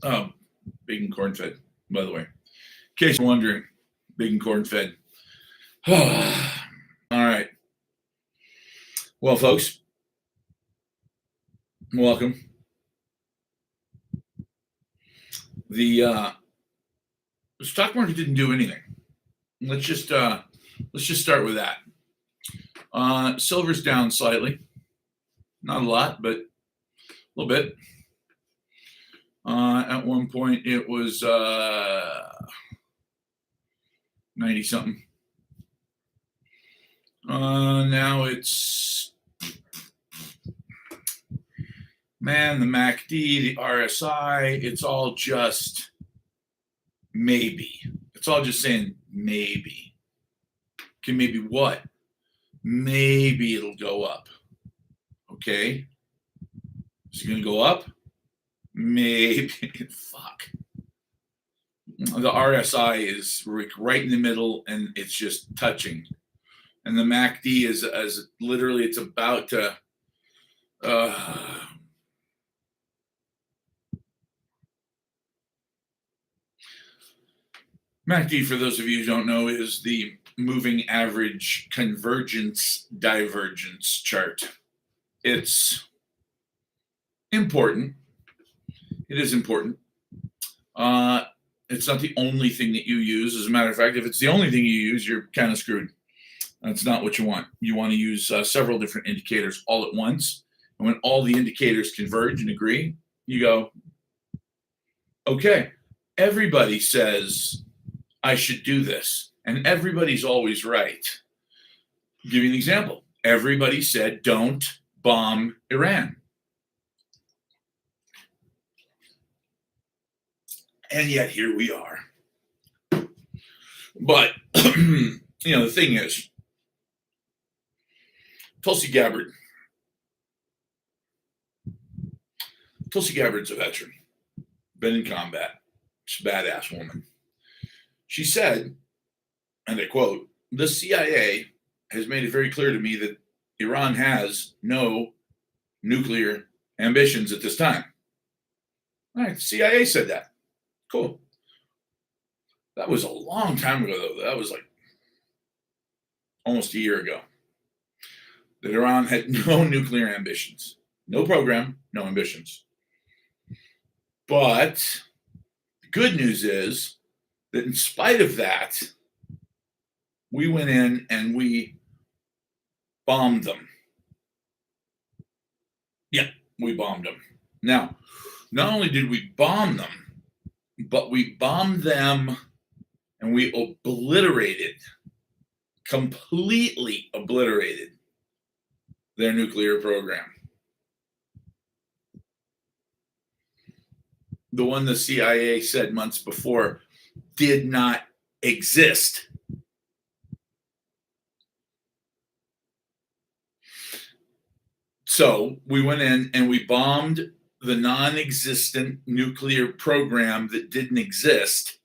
Oh, bacon corn fed, by the way. In case you're wondering, bacon corn fed. All right. Well, folks, welcome. The stock market didn't do anything. Let's just start with that. Silver's down slightly, not a lot, but a little bit. At one point, it was 90 something. Now it's, man, the MACD, the RSI, it's all just maybe. It's all just saying maybe. Okay, maybe what? Maybe it'll go up. Okay? Is it going to go up? Maybe. Fuck. The RSI is right in the middle and it's just touching. And the MACD is as literally it's about to MACD, for those of you who don't know, is the moving average convergence divergence chart. It's important. It is important. It's not the only thing that you use. As a matter of fact, if it's the only thing you use, you're kind of screwed. That's not what you want. You want to use several different indicators all at once. And when all the indicators converge and agree, you go, okay, everybody says I should do this. And everybody's always right. I'll give you an example. Everybody said don't bomb Iran. And yet here we are. But, the thing is, Tulsi Gabbard's a veteran, been in combat. She's a badass woman. She said, and I quote, "The CIA has made it very clear to me that Iran has no nuclear ambitions at this time." All right, the CIA said that. Cool. That was a long time ago, though. That was like almost a year ago. That Iran had no nuclear ambitions. No program, no ambitions. But the good news is that in spite of that, we went in and we bombed them. Yeah, we bombed them. Now, not only did we bomb them, but we bombed them and we completely obliterated their nuclear program. The one the CIA said months before did not exist. So we went in and we bombed the non-existent nuclear program that didn't exist,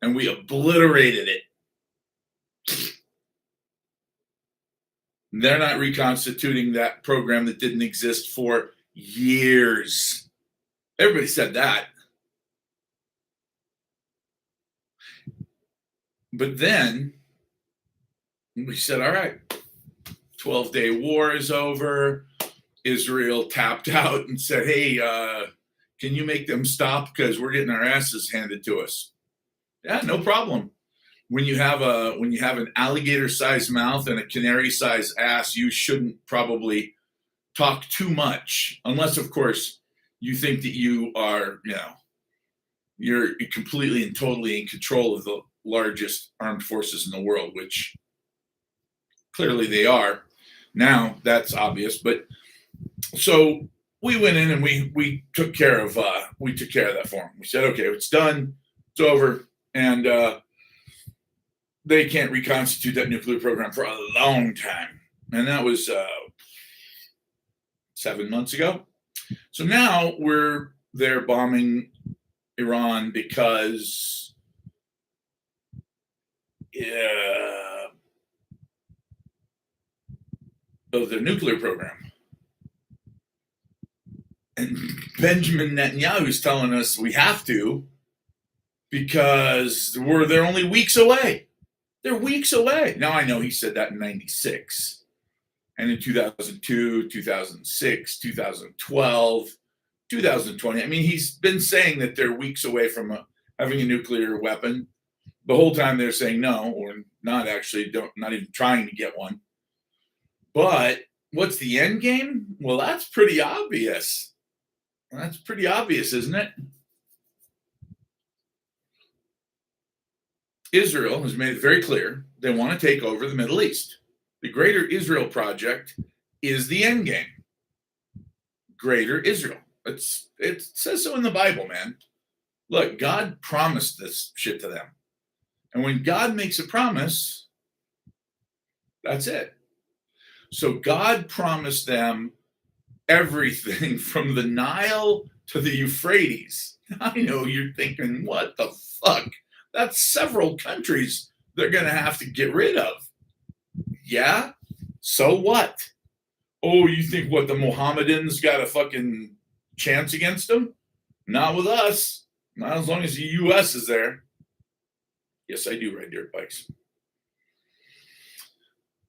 and we obliterated it. They're not reconstituting that program that didn't exist for years. Everybody said that. But then we said, all right, 12-day war is over. Israel tapped out and said, hey, can you make them stop? Because we're getting our asses handed to us. Yeah, no problem. When you have an alligator-sized mouth and a canary-sized ass, you shouldn't probably talk too much, unless, of course, you think that you are, you're completely and totally in control of the largest armed forces in the world, which clearly they are. Now that's obvious, but so we went in and we took care of that for them. We said, okay, it's done, it's over, and they can't reconstitute that nuclear program for a long time. And that was 7 months ago. So now they're bombing Iran because of their nuclear program. And Benjamin Netanyahu is telling us we have to because they're only weeks away. They're weeks away. Now, I know he said that in 96 and in 2002, 2006, 2012, 2020. I mean, he's been saying that they're weeks away from having a nuclear weapon. The whole time they're saying no, or not actually, not even trying to get one. But what's the end game? Well, that's pretty obvious. That's pretty obvious, isn't it? Israel has made it very clear they want to take over the Middle East. The Greater Israel Project is the end game. Greater Israel. It says so in the Bible, man. Look, God promised this shit to them. And when God makes a promise, that's it. So God promised them everything from the Nile to the Euphrates. I know you're thinking, what the fuck? That's several countries they're going to have to get rid of. Yeah? So what? Oh, you think what, the Mohammedans got a fucking chance against them? Not with us. Not as long as the U.S. is there. Yes, I do ride dirt bikes.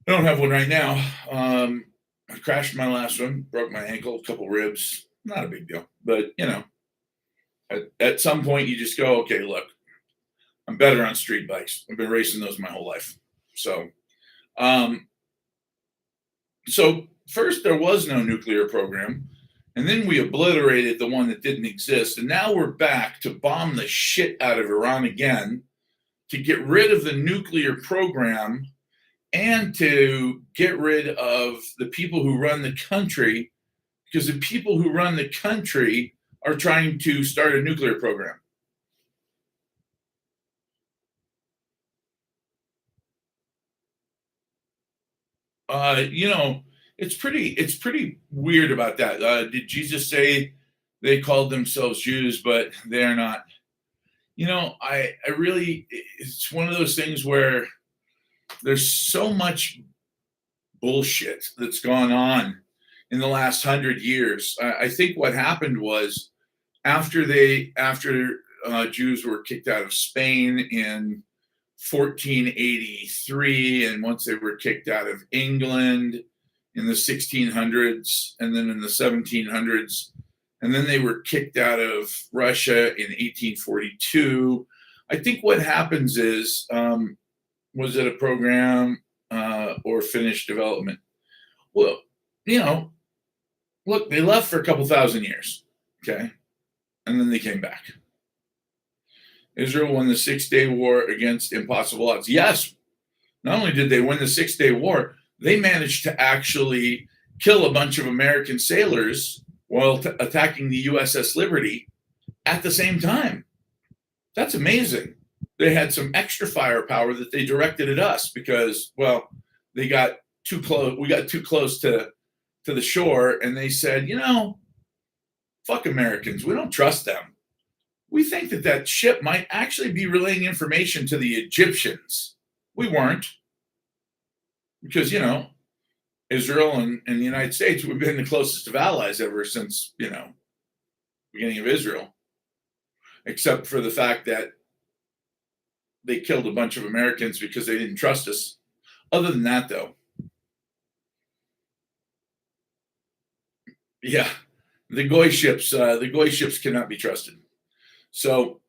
I don't have one right now. I crashed my last one, broke my ankle, a couple ribs. Not a big deal. But, you know, at some point you just go, okay, look, I'm better on street bikes. I've been racing those my whole life. So first there was no nuclear program, and then we obliterated the one that didn't exist. And now we're back to bomb the shit out of Iran again, to get rid of the nuclear program and to get rid of the people who run the country, because the people who run the country are trying to start a nuclear program. It's pretty weird about that. Did Jesus say they called themselves Jews, but they're not? I really, it's one of those things where there's so much bullshit that's gone on in the last 100 years. I think what happened was after Jews were kicked out of Spain in 1483, and once they were kicked out of England in the 1600s, and then in the 1700s, and then they were kicked out of Russia in 1842. I think what happens is, was it a program or finished development? Well, look, they left for a couple thousand years, okay? And then they came back. Israel won the 6-Day War against impossible odds. Yes, not only did they win the 6-Day War, they managed to actually kill a bunch of American sailors while attacking the USS Liberty at the same time. That's amazing. They had some extra firepower that they directed at us because, well, they got too close. We got too close to the shore, and they said, fuck Americans. We don't trust them. We think that ship might actually be relaying information to the Egyptians. We weren't. Because, Israel and the United States, we've been the closest of allies ever since, beginning of Israel. Except for the fact that they killed a bunch of Americans because they didn't trust us. Other than that, though, yeah, the Goy ships cannot be trusted. So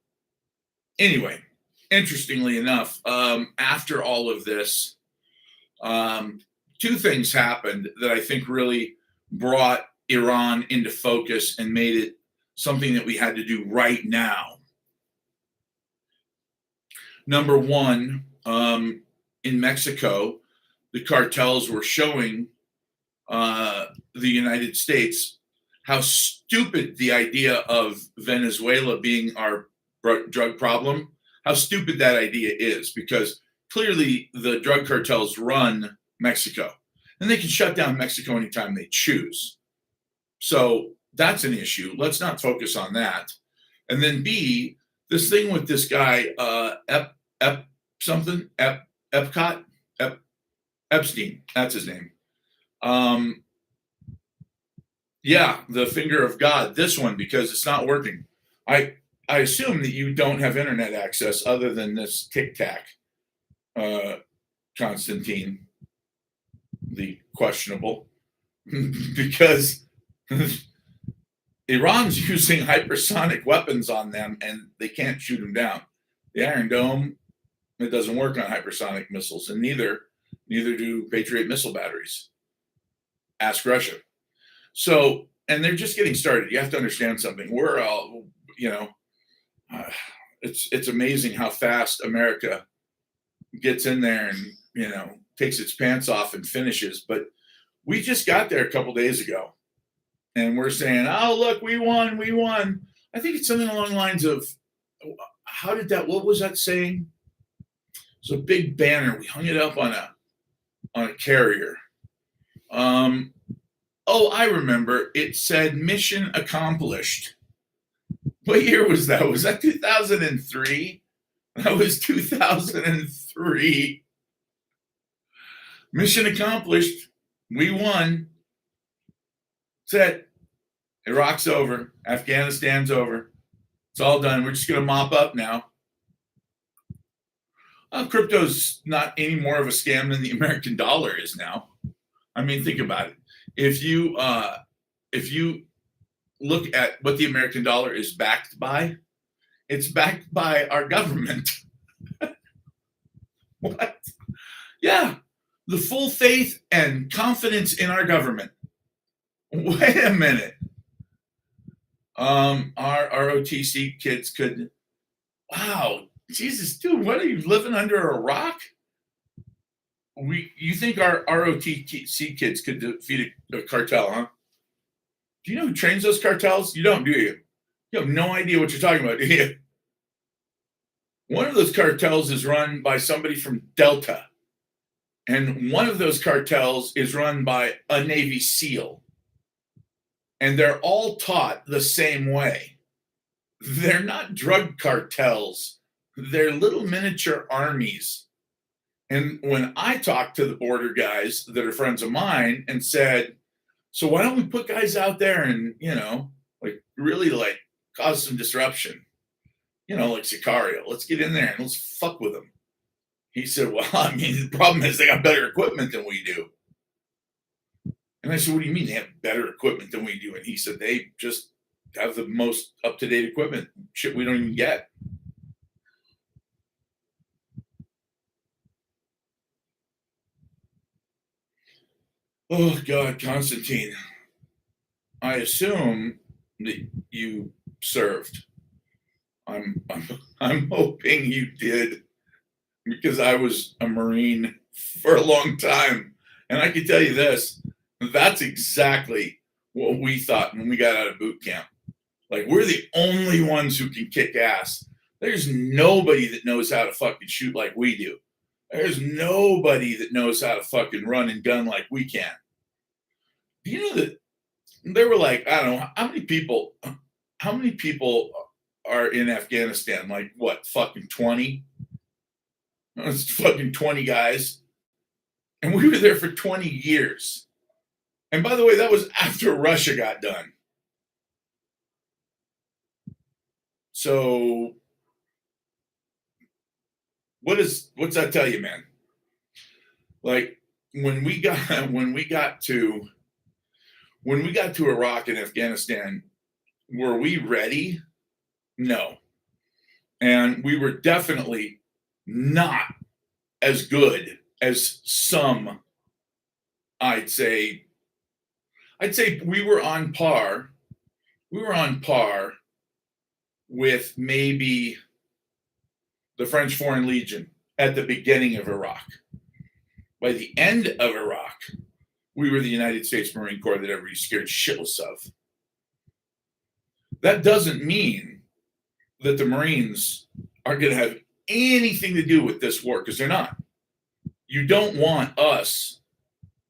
anyway, interestingly enough, after all of this, two things happened that I think really brought Iran into focus and made it something that we had to do right now. Number one, in Mexico, the cartels were showing the United States how stupid the idea of Venezuela being our drug problem, how stupid that idea is, because clearly the drug cartels run Mexico, and they can shut down Mexico anytime they choose. So that's an issue. Let's not focus on that. And then B, this thing with this guy, Epstein, that's his name. Yeah, the finger of God, this one, because it's not working. I I assume that you don't have internet access other than this Tic Tac, uh, Constantine, the questionable, because Iran's using hypersonic weapons on them and they can't shoot them down. The Iron Dome, it doesn't work on hypersonic missiles, and neither do Patriot missile batteries. Ask Russia. So, and they're just getting started. You have to understand something. We're all, you know, uh, it's amazing how fast America gets in there and takes its pants off and finishes. But we just got there a couple days ago, and we're saying, "Oh, look, we won, we won." I think it's something along the lines of, "How did that? What was that saying?" It's a big banner. We hung it up on a carrier. Um, oh, I remember. It said "Mission accomplished." What year was that? Was that 2003? That was 2003. Mission accomplished. We won. That's it. Iraq's over. Afghanistan's over. It's all done. We're just going to mop up now. Crypto's not any more of a scam than the American dollar is now. I mean, think about it. If you look at what the American dollar is backed by, it's backed by our government. What? Yeah, the full faith and confidence in our government. Wait a minute. Our ROTC kids could. Wow, Jesus, dude, what are you living under a rock? You think our ROTC kids could defeat a cartel, huh? Do you know who trains those cartels? You don't, do you? You have no idea what you're talking about, do you? One of those cartels is run by somebody from Delta, and one of those cartels is run by a Navy SEAL. And they're all taught the same way. They're not drug cartels, they're little miniature armies. And when I talked to the border guys that are friends of mine and said, "So why don't we put guys out there and, really cause some disruption? Like Sicario. Let's get in there and let's fuck with them." He said, "Well, I mean, the problem is they got better equipment than we do." And I said, "What do you mean they have better equipment than we do?" And he said, "They just have the most up-to-date equipment. Shit we don't even get." Oh, God, Constantine. I assume that you served. I'm hoping you did, because I was a Marine for a long time. And I can tell you this, that's exactly what we thought when we got out of boot camp. Like, we're the only ones who can kick ass. There's nobody that knows how to fucking shoot like we do. There's nobody that knows how to fucking run and gun like we can. Do you know that there were I don't know, how many people are in Afghanistan? Like, what, fucking 20? It's fucking 20 guys. And we were there for 20 years. And by the way, that was after Russia got done. So what's that tell you, man? Like, when we got to Iraq and Afghanistan, were we ready? No. And we were definitely not as good as some. I'd say we were on par. We were on par with maybe the French Foreign Legion at the beginning of Iraq. By the end of Iraq, we were the United States Marine Corps that everybody scared shitless of. That doesn't mean that the Marines are going to have anything to do with this war, because they're not. You don't want us,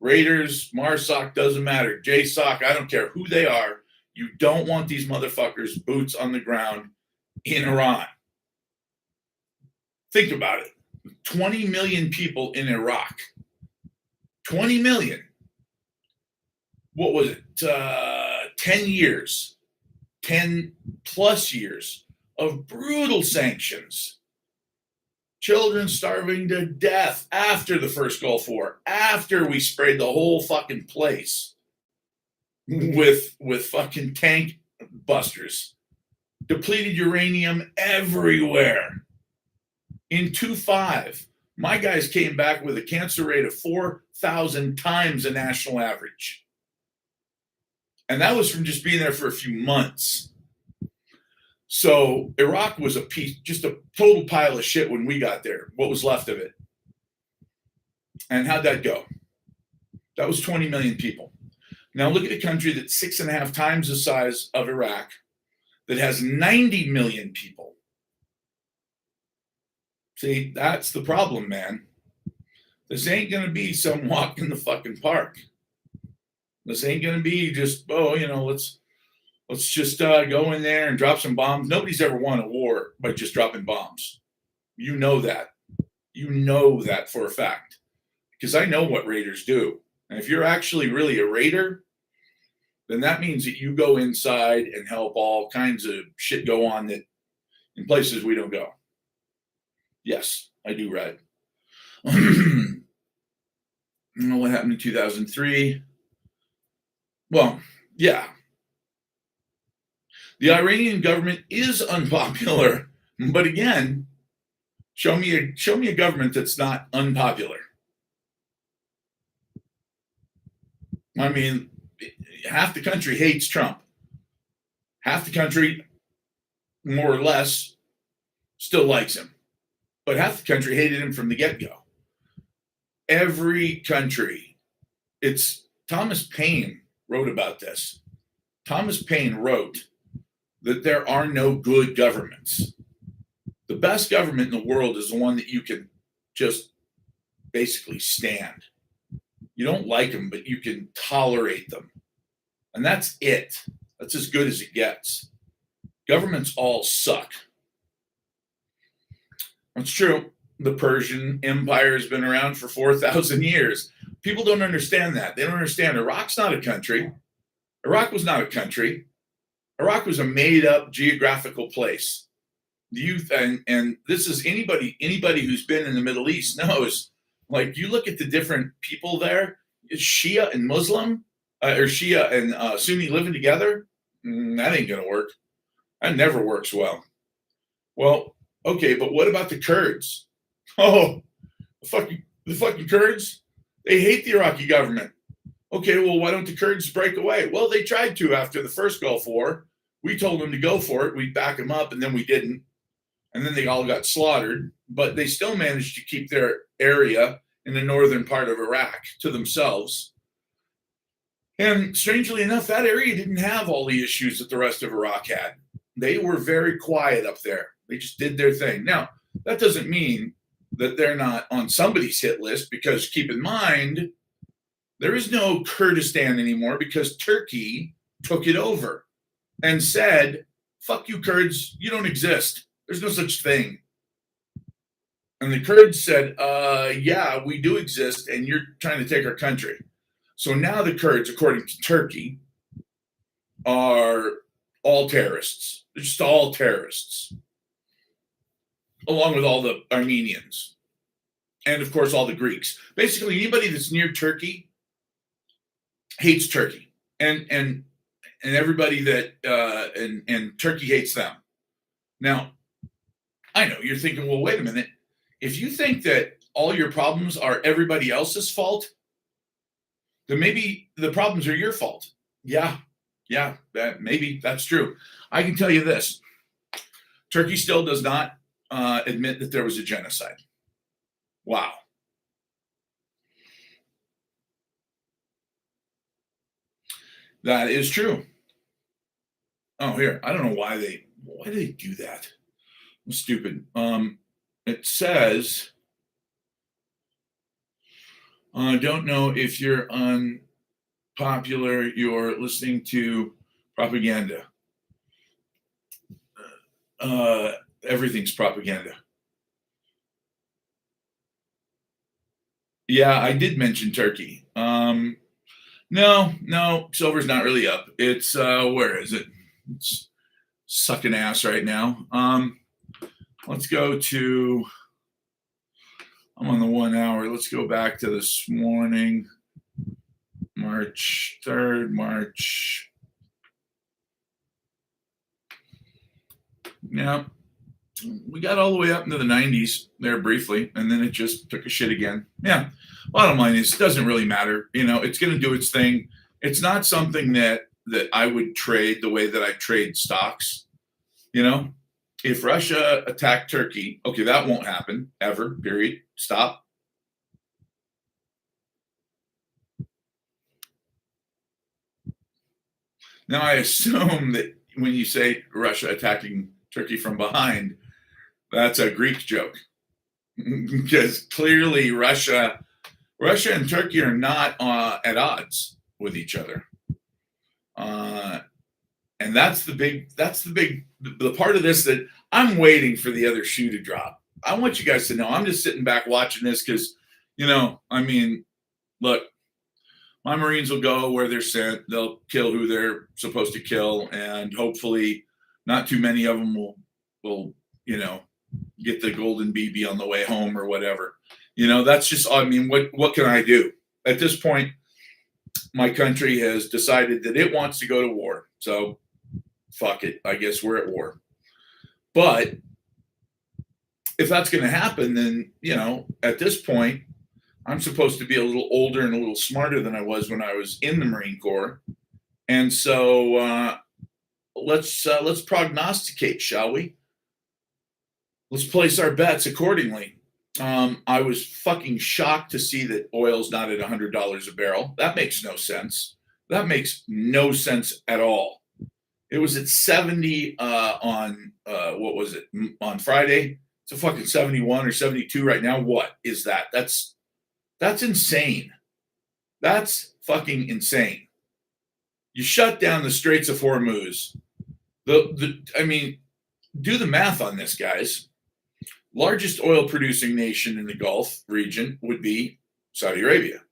Raiders, MARSOC, doesn't matter, JSOC, I don't care who they are. You don't want these motherfuckers boots on the ground in Iran. Think about it. 20 million people in Iraq. 20 million. What was it? 10 years, 10 plus years of brutal sanctions. Children starving to death after the first Gulf War, after we sprayed the whole fucking place with fucking tank busters, depleted uranium everywhere. In 2005, my guys came back with a cancer rate of 4,000 times the national average. And that was from just being there for a few months. So Iraq was a piece, just a total pile of shit when we got there, what was left of it. And how'd that go? That was 20 million people. Now look at a country that's 6.5 times the size of Iraq, that has 90 million people. See, that's the problem, man. This ain't going to be some walk in the fucking park. This ain't going to be just, let's just go in there and drop some bombs. Nobody's ever won a war by just dropping bombs. You know that. You know that for a fact. Because I know what raiders do. And if you're actually really a raider, then that means that you go inside and help all kinds of shit go on that in places we don't go. Yes, I do raid. I don't know what happened in 2003. Well, yeah. The Iranian government is unpopular, but again, show me a government that's not unpopular. I mean, half the country hates Trump. Half the country, more or less, still likes him. But half the country hated him from the get-go. Every country. It's Thomas Paine wrote about this. Thomas Paine wrote that there are no good governments. The best government in the world is the one that you can just basically stand. You don't like them, but you can tolerate them. And that's it. That's as good as it gets. Governments all suck. That's true. The Persian Empire has been around for 4,000 years. People don't understand that. They don't understand Iraq's not a country. Iraq was not a country. Iraq was a made-up geographical place. And this is anybody who's been in the Middle East knows. Like, you look at the different people there, it's Shia and Muslim, or Shia and Sunni living together. That ain't gonna work. That never works well. Well, okay, but what about the Kurds? Oh, the fucking Kurds? They hate the Iraqi government. Okay, well, why don't the Kurds break away? Well, they tried to after the first Gulf War. We told them to go for it. We'd back them up, and then we didn't. And then they all got slaughtered. But they still managed to keep their area in the northern part of Iraq to themselves. And strangely enough, that area didn't have all the issues that the rest of Iraq had. They were very quiet up there. They just did their thing. Now, that doesn't mean that they're not on somebody's hit list, because keep in mind, there is no Kurdistan anymore because Turkey took it over and said, fuck you, Kurds, you don't exist. There's no such thing. And the Kurds said, yeah, we do exist, and you're trying to take our country. So now the Kurds, according to Turkey, are all terrorists. They're just all terrorists, along with all the Armenians. And, of course, all the Greeks. Basically, anybody that's near Turkey hates Turkey. And everybody that, and Turkey hates them. Now, I know you're thinking, well, wait a minute. If you think that all your problems are everybody else's fault, then maybe the problems are your fault. Yeah, maybe that's true. I can tell you this. Turkey still does not admit that there was a genocide. Wow. That is true. Oh, here. I don't know why they do that. It's stupid. It says, I don't know if you're unpopular, you're listening to propaganda. Everything's propaganda. Yeah, I did mention Turkey. No, silver's not really up. It's where is it? It's sucking ass right now. Let's go to. I'm on the 1 hour. Let's go back to this morning, March 3rd, March. Yeah, we got all the way up into the 90s there briefly, and then it just took a shit again. Yeah, bottom line is, it doesn't really matter. It's going to do its thing. It's not something that I would trade the way that I trade stocks. If Russia attacked Turkey, okay, that won't happen ever. Period. Stop. Now I assume that when you say Russia attacking Turkey from behind, that's a Greek joke, because clearly Russia and Turkey are not at odds with each other, and that's the part of this that I'm waiting for the other shoe to drop. I want you guys to know I'm just sitting back watching this because, look, my Marines will go where they're sent. They'll kill who they're supposed to kill, and hopefully, not too many of them will get the golden BB on the way home or whatever. That's just, what can I do? At this point, my country has decided that it wants to go to war. So fuck it. I guess we're at war. But if that's going to happen, then, at this point, I'm supposed to be a little older and a little smarter than I was when I was in the Marine Corps. And so let's prognosticate, shall we? Let's place our bets accordingly. I was fucking shocked to see that oil's not at $100 a barrel. That makes no sense. That makes no sense at all. It was at 70 on what was it, on Friday? It's a fucking 71 or 72 right now. What is that? That's insane. That's fucking insane. You shut down the Straits of Hormuz. Do the math on this, guys. Largest oil producing nation in the Gulf region would be Saudi Arabia.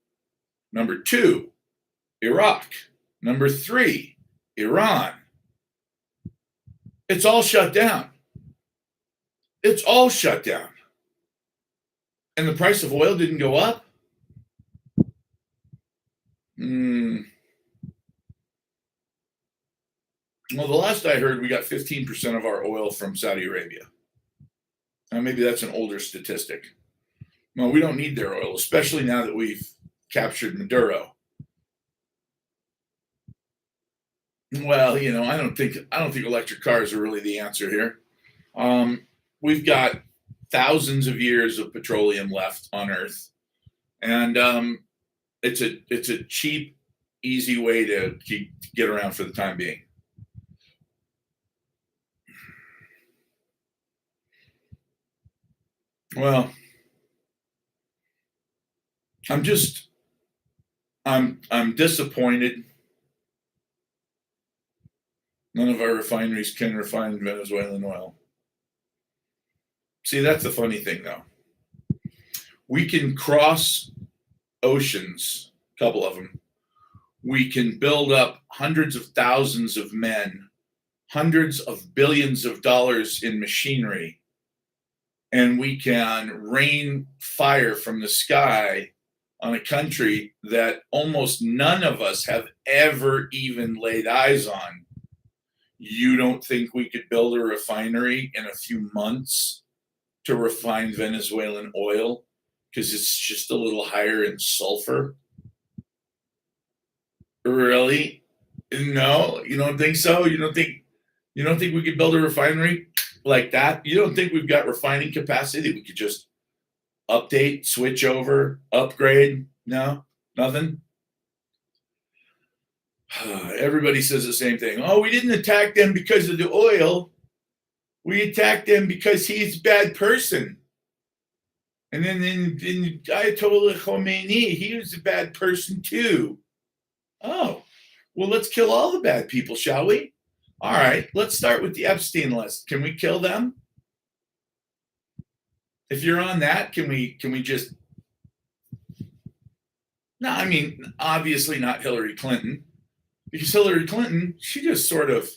Number 2, Iraq. Number 3, Iran. It's all shut down. It's all shut down. And the price of oil didn't go up? Well, the last I heard, we got 15% of our oil from Saudi Arabia. Now, maybe that's an older statistic. Well, we don't need their oil, especially now that we've captured Maduro. Well, I don't think electric cars are really the answer here. We've got thousands of years of petroleum left on Earth, and it's a cheap, easy way to get around for the time being. Well, I'm disappointed. None of our refineries can refine Venezuelan oil. See, that's the funny thing, though. We can cross oceans, a couple of them. We can build up hundreds of thousands of men, hundreds of billions of dollars in machinery, and we can rain fire from the sky on a country that almost none of us have ever even laid eyes on. You don't think we could build a refinery in a few months to refine Venezuelan oil because it's just a little higher in sulfur? Really? No, you don't think so? You don't think we could build a refinery like that? You don't think we've got refining capacity that we could just update, switch over, upgrade? No, nothing. Everybody says the same thing. Oh, we didn't attack them because of the oil. We attacked them because he's a bad person. And then Ayatollah Khomeini, he was a bad person too. Oh, well, let's kill all the bad people, shall we? All right, let's start with the Epstein list. Can we kill them? If you're on that, can we just No, I mean, obviously not Hillary Clinton, because Hillary Clinton, she just sort of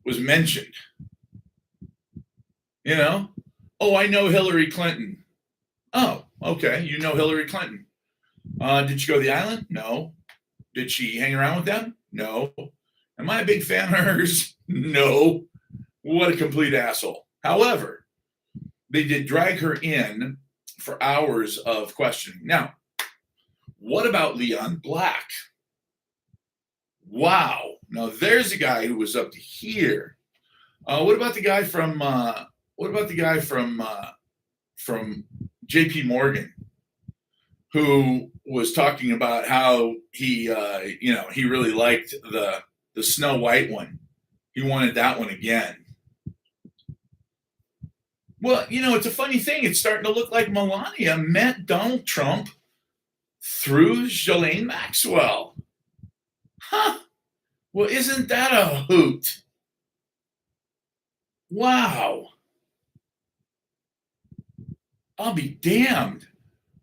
was mentioned, you know? Oh, I know Hillary Clinton. Oh, okay. You know Hillary Clinton. Did she go to the island? No. Did she hang around with them? No. Am I a big fan of hers? No. What a complete asshole. However, they did drag her in for hours of questioning. Now, what about Leon Black? Wow. Now there's a guy who was up to here. What about the guy from from J.P. Morgan, who was talking about how he really liked the Snow White one. He wanted that one again. Well, it's a funny thing. It's starting to look like Melania met Donald Trump through Ghislaine Maxwell. Huh. Well, isn't that a hoot? Wow. I'll be damned.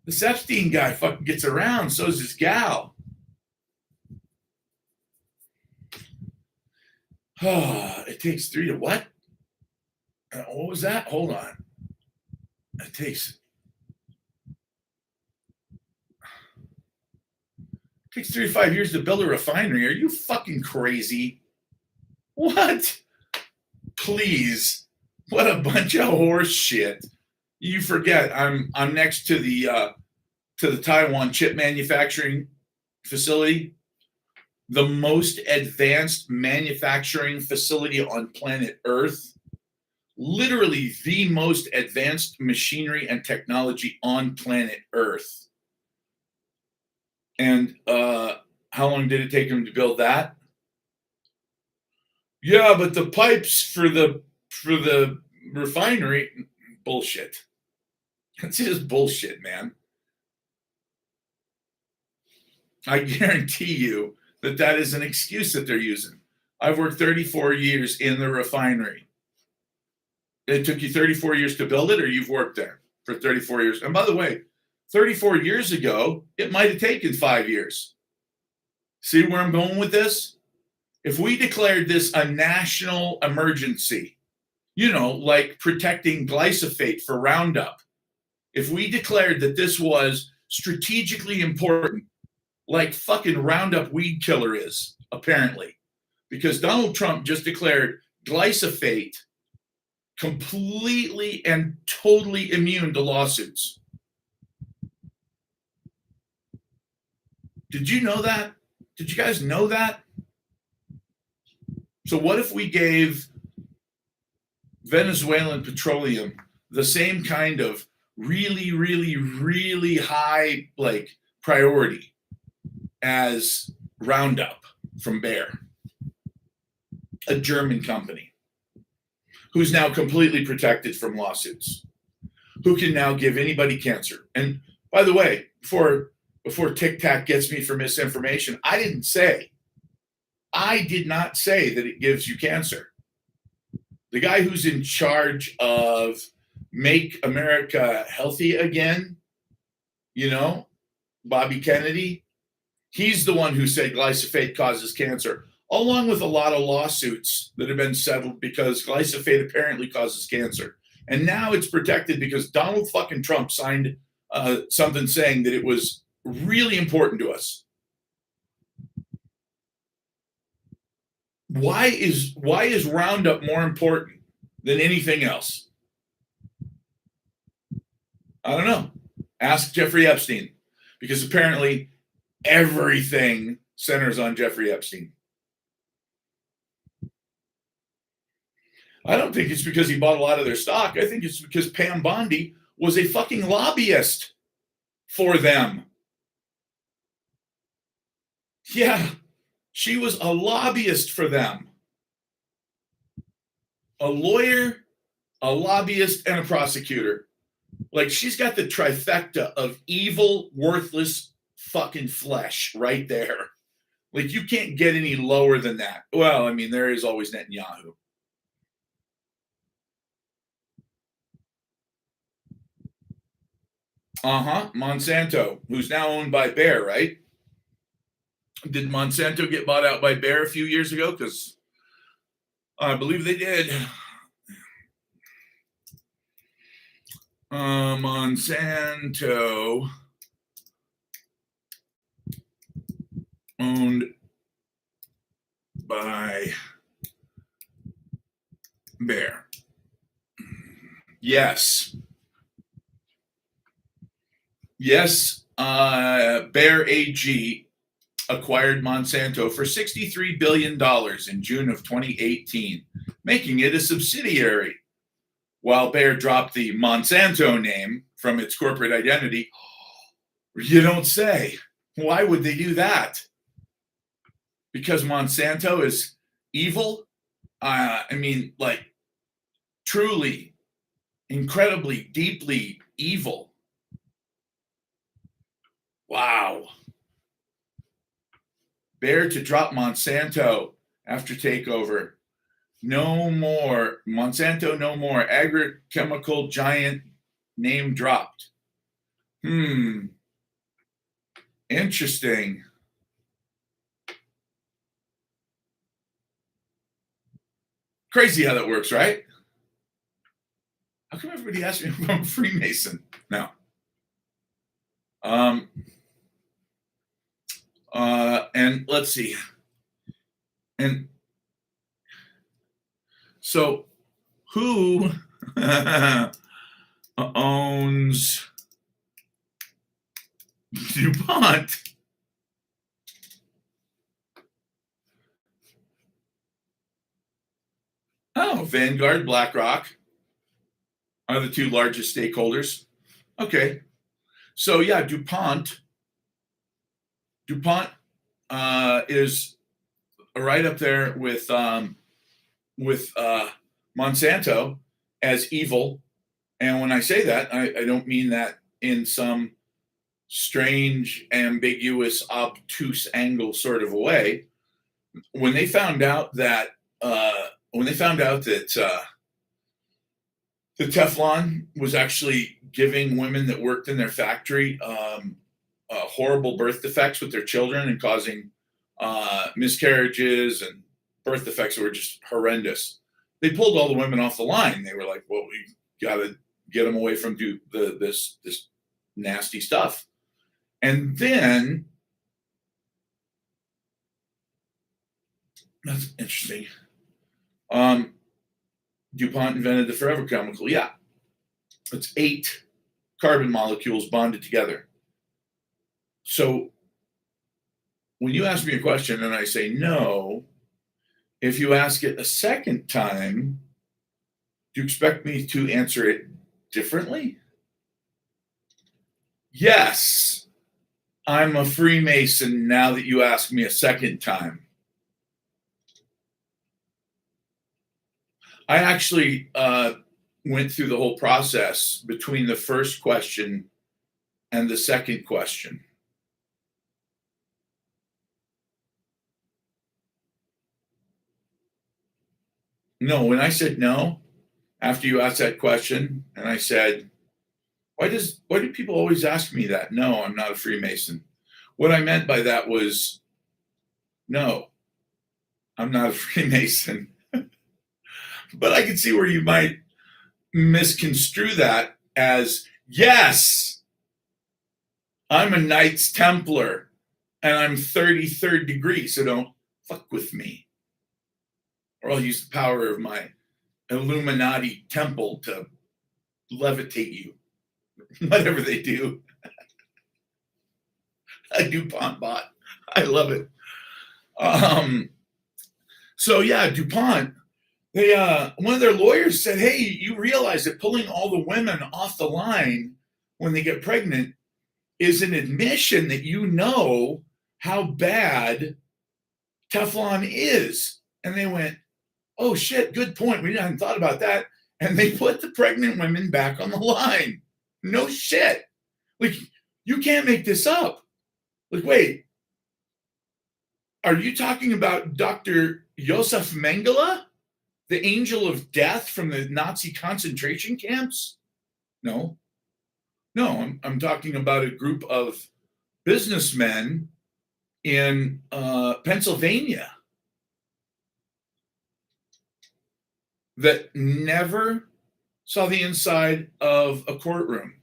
This Epstein guy fucking gets around. So's his gal. It takes 3 to what? What was that? Hold on. It takes 3 to 5 years to build a refinery. Are you fucking crazy? What? Please. What a bunch of horse shit. You forget I'm next to the Taiwan chip manufacturing facility, the most advanced manufacturing facility on planet Earth. Literally the most advanced machinery and technology on planet Earth. And how long did it take them to build that? Yeah, but the pipes for the refinery, bullshit. It's just bullshit, man. I guarantee you that is an excuse that they're using. I've worked 34 years in the refinery. It took you 34 years to build it, or you've worked there for 34 years. And by the way, 34 years ago, it might have taken 5 years. See where I'm going with this? If we declared this a national emergency, like protecting glyphosate for Roundup, if we declared that this was strategically important, like fucking Roundup weed killer is, apparently, because Donald Trump just declared glyphosate completely and totally immune to lawsuits. Did you know that? Did you guys know that? So what if we gave Venezuelan petroleum the same kind of really, really, really high priority as Roundup from Bayer, a German company who's now completely protected from lawsuits, who can now give anybody cancer? And by the way, before Tic Tac gets me for misinformation, I did not say that it gives you cancer. The guy who's in charge of Make America Healthy Again, Bobby Kennedy, he's the one who said glyphosate causes cancer, along with a lot of lawsuits that have been settled because glyphosate apparently causes cancer. And now it's protected because Donald fucking Trump signed something saying that it was really important to us. Why is Roundup more important than anything else? I don't know. Ask Jeffrey Epstein, because apparently everything centers on Jeffrey Epstein. I don't think it's because he bought a lot of their stock. I think it's because Pam Bondi was a fucking lobbyist for them. Yeah, she was a lobbyist for them. A lawyer, a lobbyist, and a prosecutor. She's got the trifecta of evil, worthless fucking flesh right there. You can't get any lower than that. Well, I mean, there is always Netanyahu. Monsanto, who's now owned by Bayer, right? Did Monsanto get bought out by Bayer a few years ago? Because I believe they did. Monsanto owned by Bayer. Yes. Yes, Bayer AG acquired Monsanto for $63 billion in June of 2018, making it a subsidiary. While Bayer dropped the Monsanto name from its corporate identity, you don't say. Why would they do that? Because Monsanto is evil? Like truly, incredibly, deeply evil. Wow. Bayer to drop Monsanto after takeover. No more. Monsanto, no more. Agrochemical giant name dropped. Interesting. Crazy how that works, right? How come everybody asks me if I'm a Freemason? No. And let's see. And so who owns DuPont? Oh, Vanguard, BlackRock are the two largest stakeholders. Okay. So yeah, DuPont is right up there with Monsanto as evil. And when I say that, I don't mean that in some strange, ambiguous, obtuse angle sort of a way. When they found out that the Teflon was actually giving women that worked in their factory horrible birth defects with their children and causing miscarriages and birth defects that were just horrendous, they pulled all the women off the line. They were like, well, we got to get them away from this nasty stuff. And then, that's interesting. DuPont invented the forever chemical. Yeah. It's 8 carbon molecules bonded together. So when you ask me a question and I say no, if you ask it a second time, do you expect me to answer it differently? Yes, I'm a Freemason now that you ask me a second time. I actually went through the whole process between the first question and the second question. No, when I said no, after you asked that question, and I said, why do people always ask me that? No, I'm not a Freemason. What I meant by that was, no, I'm not a Freemason. But I can see where you might misconstrue that as, yes, I'm a Knights Templar and I'm 33rd degree, so don't fuck with me. Or I'll use the power of my Illuminati temple to levitate you. Whatever they do. A DuPont bot. I love it. So yeah, DuPont, they one of their lawyers said, hey, you realize that pulling all the women off the line when they get pregnant is an admission that you know how bad Teflon is. And they went, oh shit, good point. We hadn't thought about that. And they put the pregnant women back on the line. No shit. Like, you can't make this up. Like, wait, are you talking about Dr. Josef Mengele, the angel of death from the Nazi concentration camps? No, I'm talking about a group of businessmen in Pennsylvania that never saw the inside of a courtroom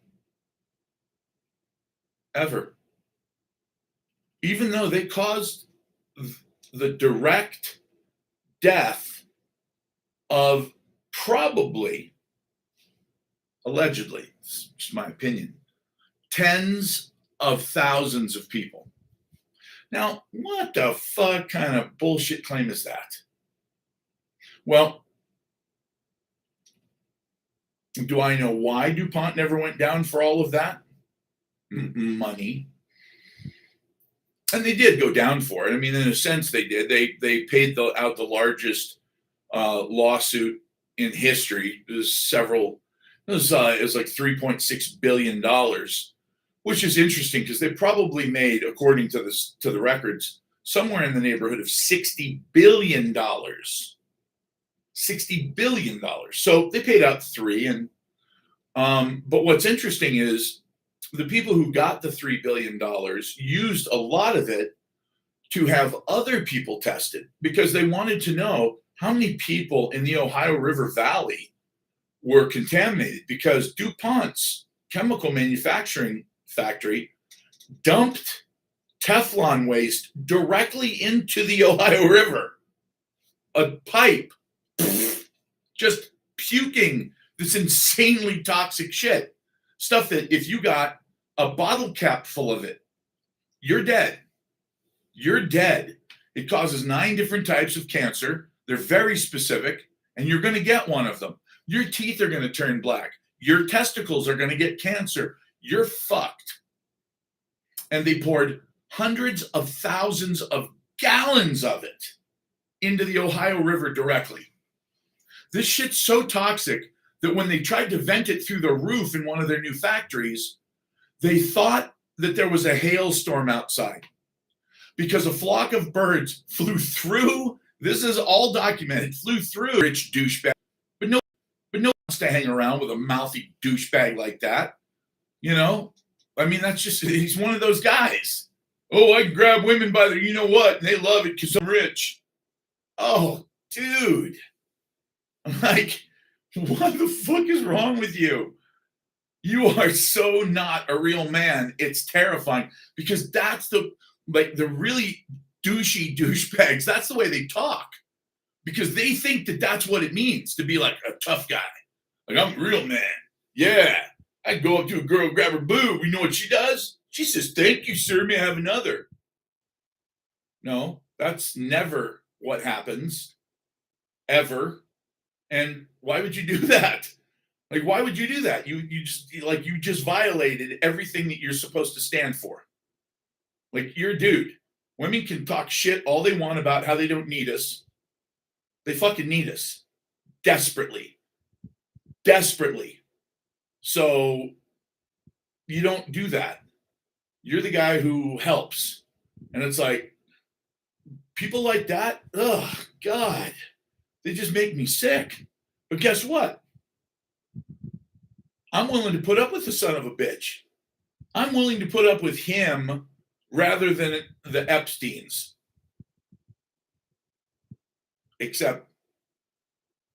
ever, even though they caused the direct death of probably, allegedly, it's just my opinion, tens of thousands of people. Now, what the fuck kind of bullshit claim is that? Well, do I know why DuPont never went down for all of that? Money. And they did go down for it. I mean, in a sense, they did. They paid out the largest lawsuit in history. It was it was like $3.6 billion, which is interesting because they probably made, according to the records, somewhere in the neighborhood of $60 billion. $60 billion. So they paid out three. And but what's interesting is the people who got the $3 billion used a lot of it to have other people tested because they wanted to know how many people in the Ohio River Valley were contaminated, because DuPont's chemical manufacturing factory dumped Teflon waste directly into the Ohio River. A pipe just puking this insanely toxic shit. Stuff that if you got a bottle cap full of it, you're dead. You're dead. It causes 9 different types of cancer. They're very specific, and you're going to get one of them. Your teeth are going to turn black. Your testicles are going to get cancer. You're fucked. And they poured hundreds of thousands of gallons of it into the Ohio River directly. This shit's so toxic that when they tried to vent it through the roof in one of their new factories, they thought that there was a hailstorm outside because a flock of birds flew through. This is all documented. Flew through. Rich douchebag. But no one wants to hang around with a mouthy douchebag like that. You know? I mean, he's one of those guys. Oh, I can grab women by the you know what, and they love it because I'm rich. Oh, dude. I'm like, what the fuck is wrong with you? You are so not a real man. It's terrifying because that's the really douchey douchebags. That's the way they talk because they think that that's what it means to be like a tough guy. Like, I'm a real man. Yeah. I go up to a girl, grab her boob. You know what she does? She says, thank you, sir. May I have another? No, that's never what happens. Ever. And why would you do that? Like, why would you do that? You just violated everything that you're supposed to stand for. Like, you're a dude. Women can talk shit all they want about how they don't need us. They fucking need us. Desperately. Desperately. So you don't do that. You're the guy who helps. And it's like, people like that, oh, God, they just make me sick. But guess what? I'm willing to put up with the son of a bitch. I'm willing to put up with him rather than the Epsteins. Except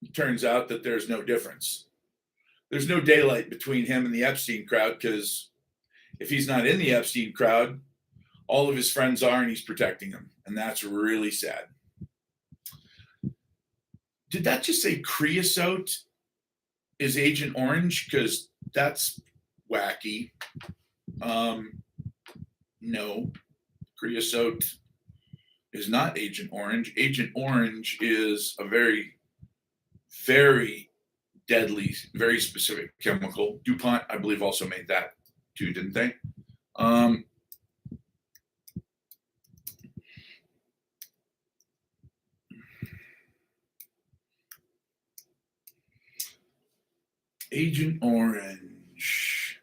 it turns out that there's no difference. There's no daylight between him and the Epstein crowd because if he's not in the Epstein crowd, all of his friends are and he's protecting them. And that's really sad. Did that just say creosote is Agent Orange? Because that's wacky. No, creosote is not Agent Orange. Agent Orange is a very, very deadly, very specific chemical. DuPont, I believe, also made that too, didn't they? Agent Orange.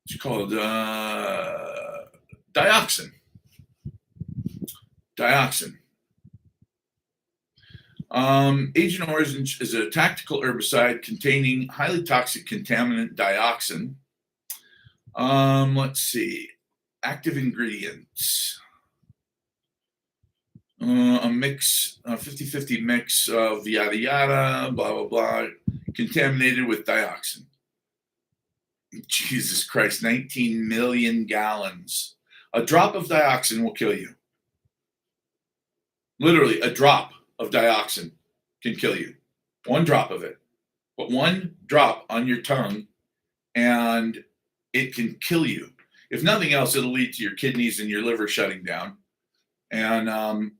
It's called dioxin. Dioxin. Agent Orange is a tactical herbicide containing highly toxic contaminant dioxin. Let's see. Active ingredients. a mix, a 50-50 mix of yada yada, blah, blah, blah, contaminated with dioxin. Jesus Christ, 19 million gallons. A drop of dioxin will kill you. Literally, a drop of dioxin can kill you. One drop of it. But one drop on your tongue, and it can kill you. If nothing else, it'll lead to your kidneys and your liver shutting down. And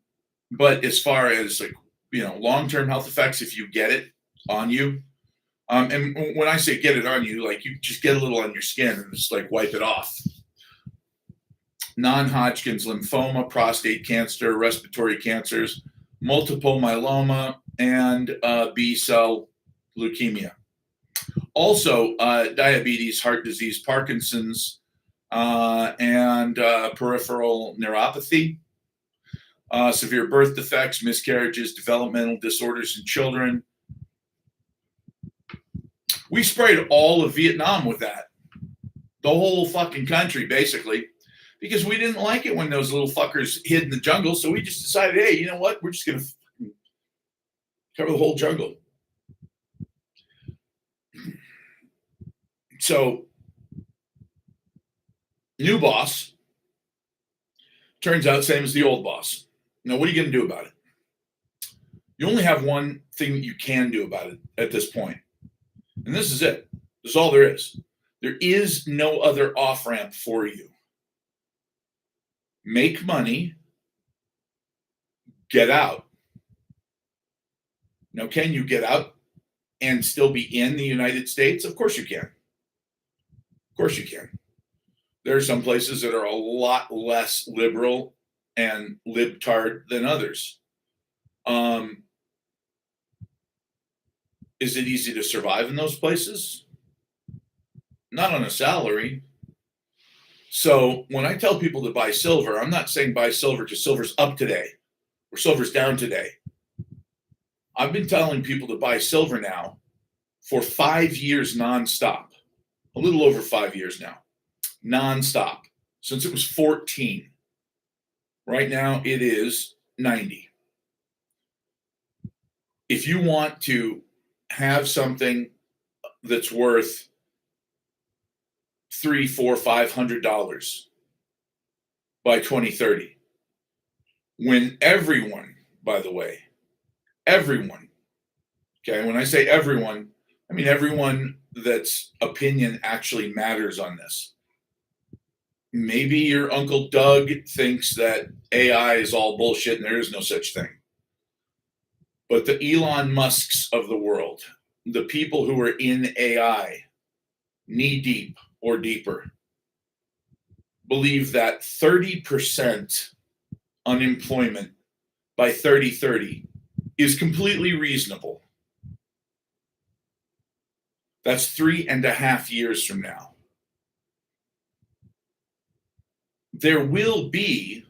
but as far as like long-term health effects, if you get it on you, and when I say get it on you, like you just get a little on your skin and just like wipe it off. Non-Hodgkin's lymphoma, prostate cancer, respiratory cancers, multiple myeloma, and B-cell leukemia. Also, diabetes, heart disease, Parkinson's, and peripheral neuropathy, severe birth defects, miscarriages, developmental disorders in children. We sprayed all of Vietnam with that. The whole fucking country, basically, because we didn't like it when those little fuckers hid in the jungle. So we just decided, hey, you know what? We're just going to cover the whole jungle. So, new boss, turns out same as the old boss. Now, what are you going to do about it? You only have one thing that you can do about it at this point. And this is it. This is all there is. There is no other off-ramp for you. Make money, get out. Now, can you get out and still be in the United States? Of course you can. Of course you can. There are some places that are a lot less liberal and libtard than others. Is it easy to survive in those places? Not on a salary. So when I tell people to buy silver, I'm not saying buy silver because silver's up today or silver's down today. I've been telling people to buy silver now for 5 years nonstop, a little over 5 years now, nonstop, since it was 14. Right now it is 90. If you want to have something that's worth $300, $400, $500 by 2030, when everyone, by the way, everyone, okay, when I say everyone, I mean everyone that's opinion actually matters on this. Maybe your Uncle Doug thinks that AI is all bullshit and there is no such thing. But the Elon Musks of the world, the people who are in AI, knee deep or deeper, believe that 30% unemployment by 2030 is completely reasonable. That's 3.5 years from now. There will be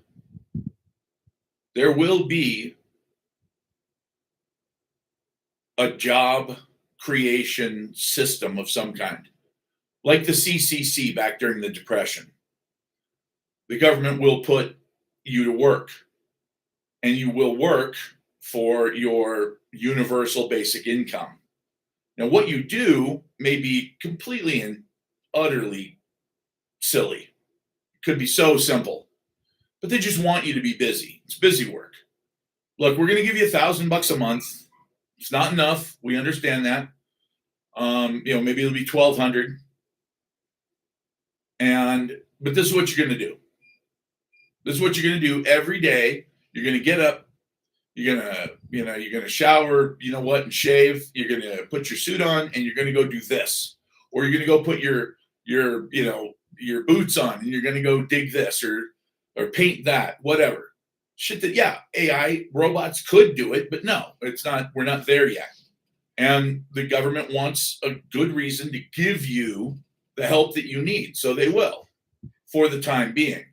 a job creation system of some kind, like the CCC back during the Depression. The government will put you to work, and you will work for your universal basic income. Now, what you do may be completely and utterly silly. It could be so simple, but they just want you to be busy. It's busy work. Look, we're going to give you $1,000 a month. It's not enough. We understand that. Maybe it'll be $1,200. But this is what you're going to do. This is what you're going to do every day. You're going to get up. You're going to shower, and shave. You're going to put your suit on and you're going to go do this. Or you're going to go put your boots on and you're going to go dig this or paint that, whatever. Shit that, AI robots could do it, but no, it's not. We're not there yet. And the government wants a good reason to give you the help that you need. So they will for the time being.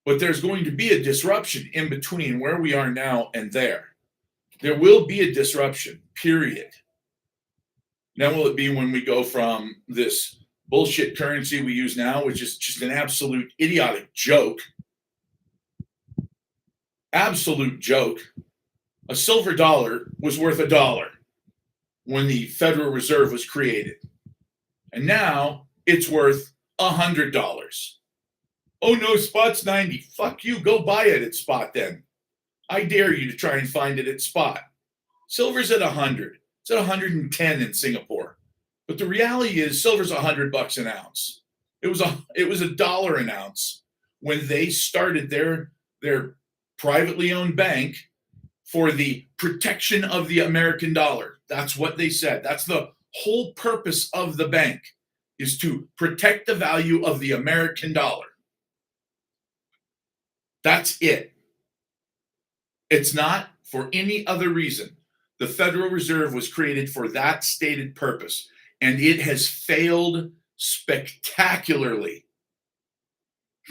But there's going to be a disruption in between where we are now and there. There will be a disruption, period. Now, will it be when we go from this bullshit currency we use now, which is just an absolute idiotic joke, absolute joke. A silver dollar was worth $1 when the Federal Reserve was created. And now it's worth $100. Oh no, spot's 90. Fuck you. Go buy it at spot then. I dare you to try and find it at spot. Silver's at 100. It's at 110 in Singapore. But the reality is silver's $100 an ounce. It was $1 an ounce when they started their privately owned bank for the protection of the American dollar. That's what they said. That's the whole purpose of the bank, is to protect the value of the American dollar. That's it. It's not for any other reason. The Federal Reserve was created for that stated purpose, and it has failed spectacularly.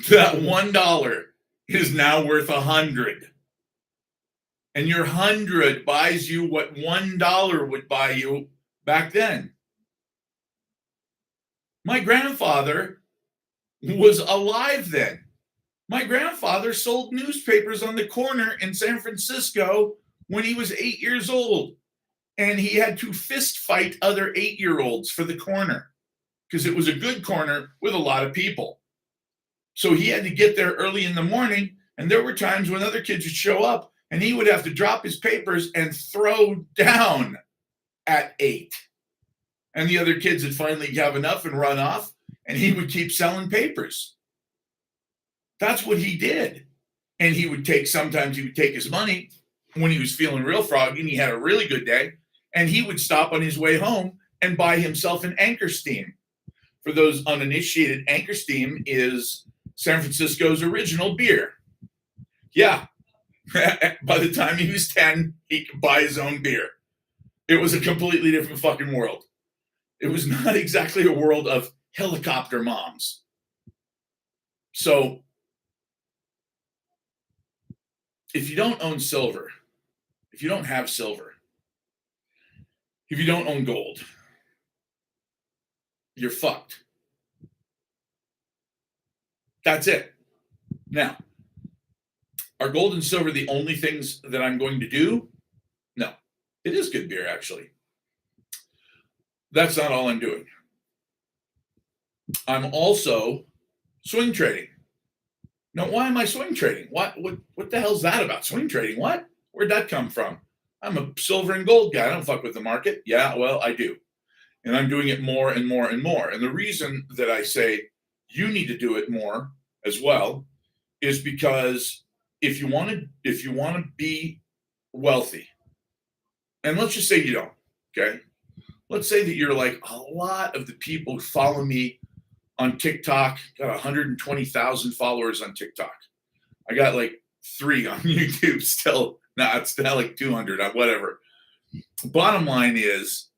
That $1 is now worth 100. And your 100 buys you what $1 would buy you back then. My grandfather was alive then. My grandfather sold newspapers on the corner in San Francisco when he was 8 years old. And he had to fist fight other 8-year-olds for the corner because it was a good corner with a lot of people. So he had to get there early in the morning. And there were times when other kids would show up and he would have to drop his papers and throw down at 8. And the other kids would finally have enough and run off, and he would keep selling papers. That's what he did. And sometimes he would take his money when he was feeling real froggy and he had a really good day, and he would stop on his way home and buy himself an Anchor Steam. For those uninitiated, Anchor Steam is San Francisco's original beer. Yeah. By the time he was 10, he could buy his own beer. It was a completely different fucking world. It was not exactly a world of helicopter moms. So, if you don't own silver, if you don't have silver, if you don't own gold, you're fucked. That's it. Now, are gold and silver the only things that I'm going to do? No. It is good beer, actually. That's not all I'm doing. I'm also swing trading. Now, why am I swing trading? What the hell's that about? Swing trading? What? Where'd that come from? I'm a silver and gold guy. I don't fuck with the market. Yeah, well, I do. And I'm doing it more and more and more. And the reason that I say you need to do it more as well is because if you want to be wealthy, and let's just say you don't, okay? Let's say that you're like a lot of the people who follow me on TikTok, got 120,000 followers on TikTok. I got like 3 on YouTube still. No, it's now like 200, whatever. Bottom line is,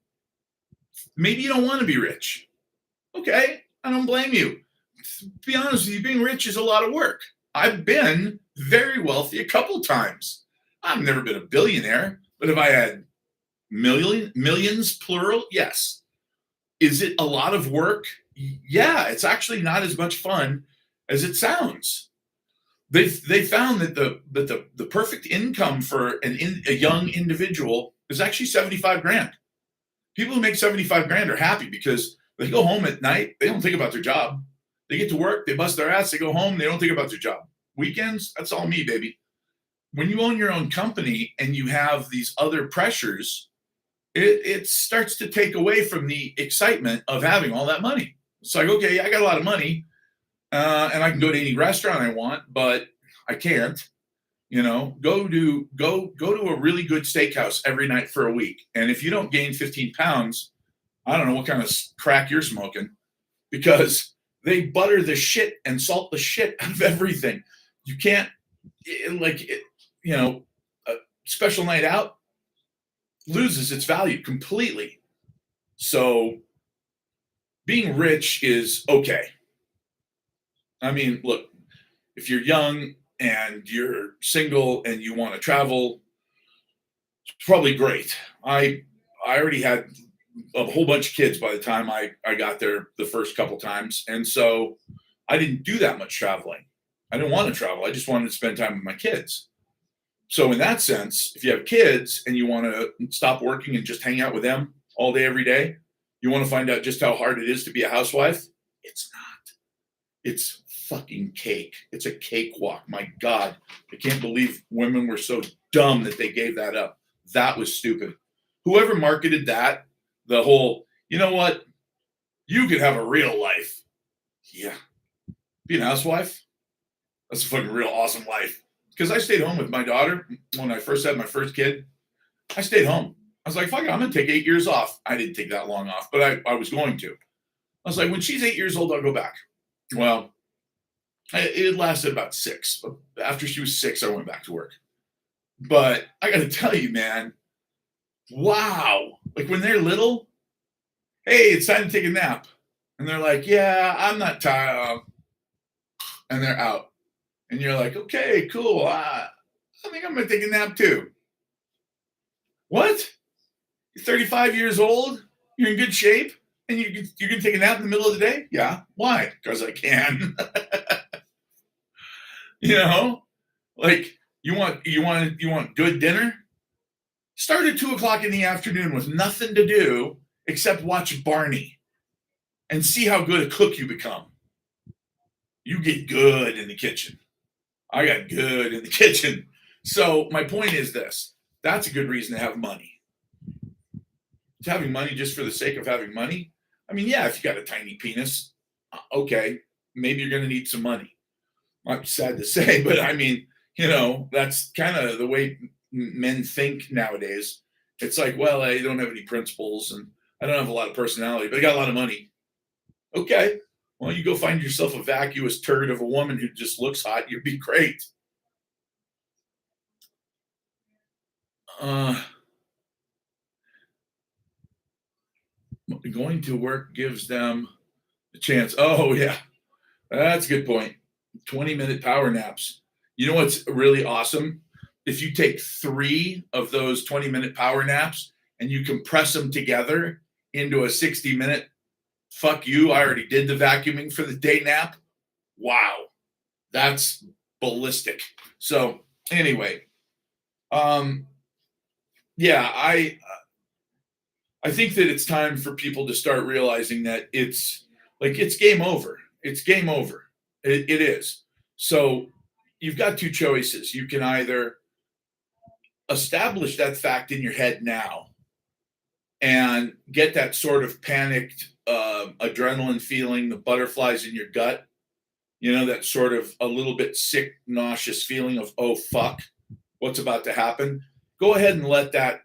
maybe you don't want to be rich. Okay, I don't blame you. To be honest with you, being rich is a lot of work. I've been very wealthy a couple times. I've never been a billionaire, but if I had millions, plural, yes. Is it a lot of work? Yeah, it's actually not as much fun as it sounds. They found that the perfect income for a young individual is actually 75 grand. People who make 75 grand are happy because they go home at night. They don't think about their job. They get to work. They bust their ass. They go home. They don't think about their job. Weekends, that's all me, baby. When you own your own company and you have these other pressures, it starts to take away from the excitement of having all that money. It's like, okay, I got a lot of money and I can go to any restaurant I want, but I can't, go to a really good steakhouse every night for a week. And if you don't gain 15 pounds, I don't know what kind of crack you're smoking, because they butter the shit and salt the shit out of everything. You can't, a special night out loses its value completely. So being rich is okay. I mean, look, if you're young and you're single and you want to travel, it's probably great. I already had a whole bunch of kids by the time I got there the first couple times. And so I didn't do that much traveling. I didn't want to travel. I just wanted to spend time with my kids. So in that sense, if you have kids and you want to stop working and just hang out with them all day, every day, you want to find out just how hard it is to be a housewife? It's not. It's fucking cake. It's a cakewalk. My God. I can't believe women were so dumb that they gave that up. That was stupid. Whoever marketed that, the whole, you know what? You could have a real life. Yeah. Being a housewife, that's a fucking real awesome life. Because I stayed home with my daughter when I first had my first kid. I stayed home. I was like, fuck it, I'm going to take 8 years off. I didn't take that long off, but I was going to. I was like, when she's 8 years old, I'll go back. Well, it lasted about 6. But after she was 6, I went back to work. But I got to tell you, man, wow. Like when they're little, hey, it's time to take a nap. And they're like, yeah, I'm not tired. And they're out. And you're like, okay, cool. I think I'm going to take a nap too. What? You're 35 years old? You're in good shape? And you're going to take a nap in the middle of the day? Yeah. Why? Because I can. You know, like you want good dinner? Start at 2 o'clock in the afternoon with nothing to do except watch Barney and see how good a cook you become. You get good in the kitchen. I got good in the kitchen. So my point is this. That's a good reason to have money. It's having money just for the sake of having money. I mean, yeah, if you got a tiny penis, okay, maybe you're going to need some money. I'm sad to say, but I mean, that's kind of the way men think nowadays. It's like, well, I don't have any principles and I don't have a lot of personality, but I got a lot of money. Okay, well, you go find yourself a vacuous turd of a woman who just looks hot. You'd be great. Going to work gives them a chance. Oh, yeah, that's a good point. 20-minute power naps. You know what's really awesome? If you take 3 of those 20-minute power naps and you compress them together into a 60-minute, fuck you, I already did the vacuuming for the day nap. Wow, that's ballistic. So anyway, yeah, I think that it's time for people to start realizing that it's game over. It's game over. It is. So you've got 2 choices. You can either establish that fact in your head now and get that sort of panicked adrenaline feeling, the butterflies in your gut, that sort of a little bit sick, nauseous feeling of, oh, fuck, what's about to happen. Go ahead and let that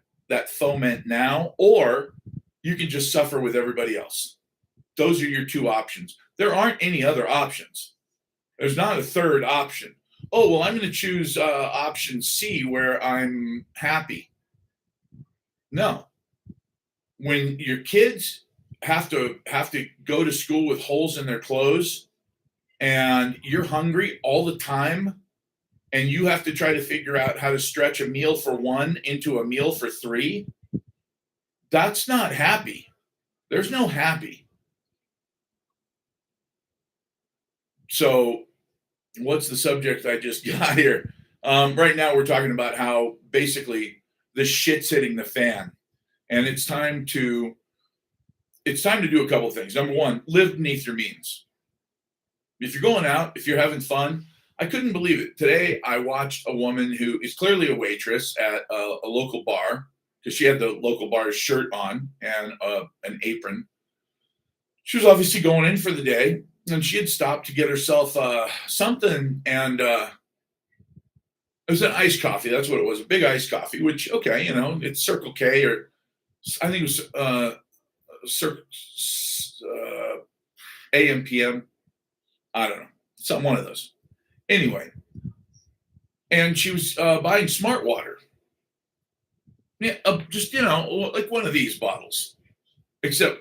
foment now, or you can just suffer with everybody else. Those are your 2 options. There aren't any other options. There's not a third option. Oh, well, I'm going to choose option C where I'm happy. No. When your kids have to go to school with holes in their clothes and you're hungry all the time and you have to try to figure out how to stretch a meal for 1 into a meal for 3, that's not happy. There's no happy. So what's the subject I just got here? Right now we're talking about how basically the shit's hitting the fan, and it's time to do a couple of things. Number 1, live beneath your means. If you're going out, if you're having fun, I couldn't believe it. Today I watched a woman who is clearly a waitress at a local bar because she had the local bar's shirt on and an apron. She was obviously going in for the day, and she had stopped to get herself something, and it was an iced coffee. That's what it was, a big iced coffee, which, okay, it's Circle K, or I think it was AM, PM. I don't know. One of those. Anyway, and she was buying Smart Water. Yeah, just, like one of these bottles. Except,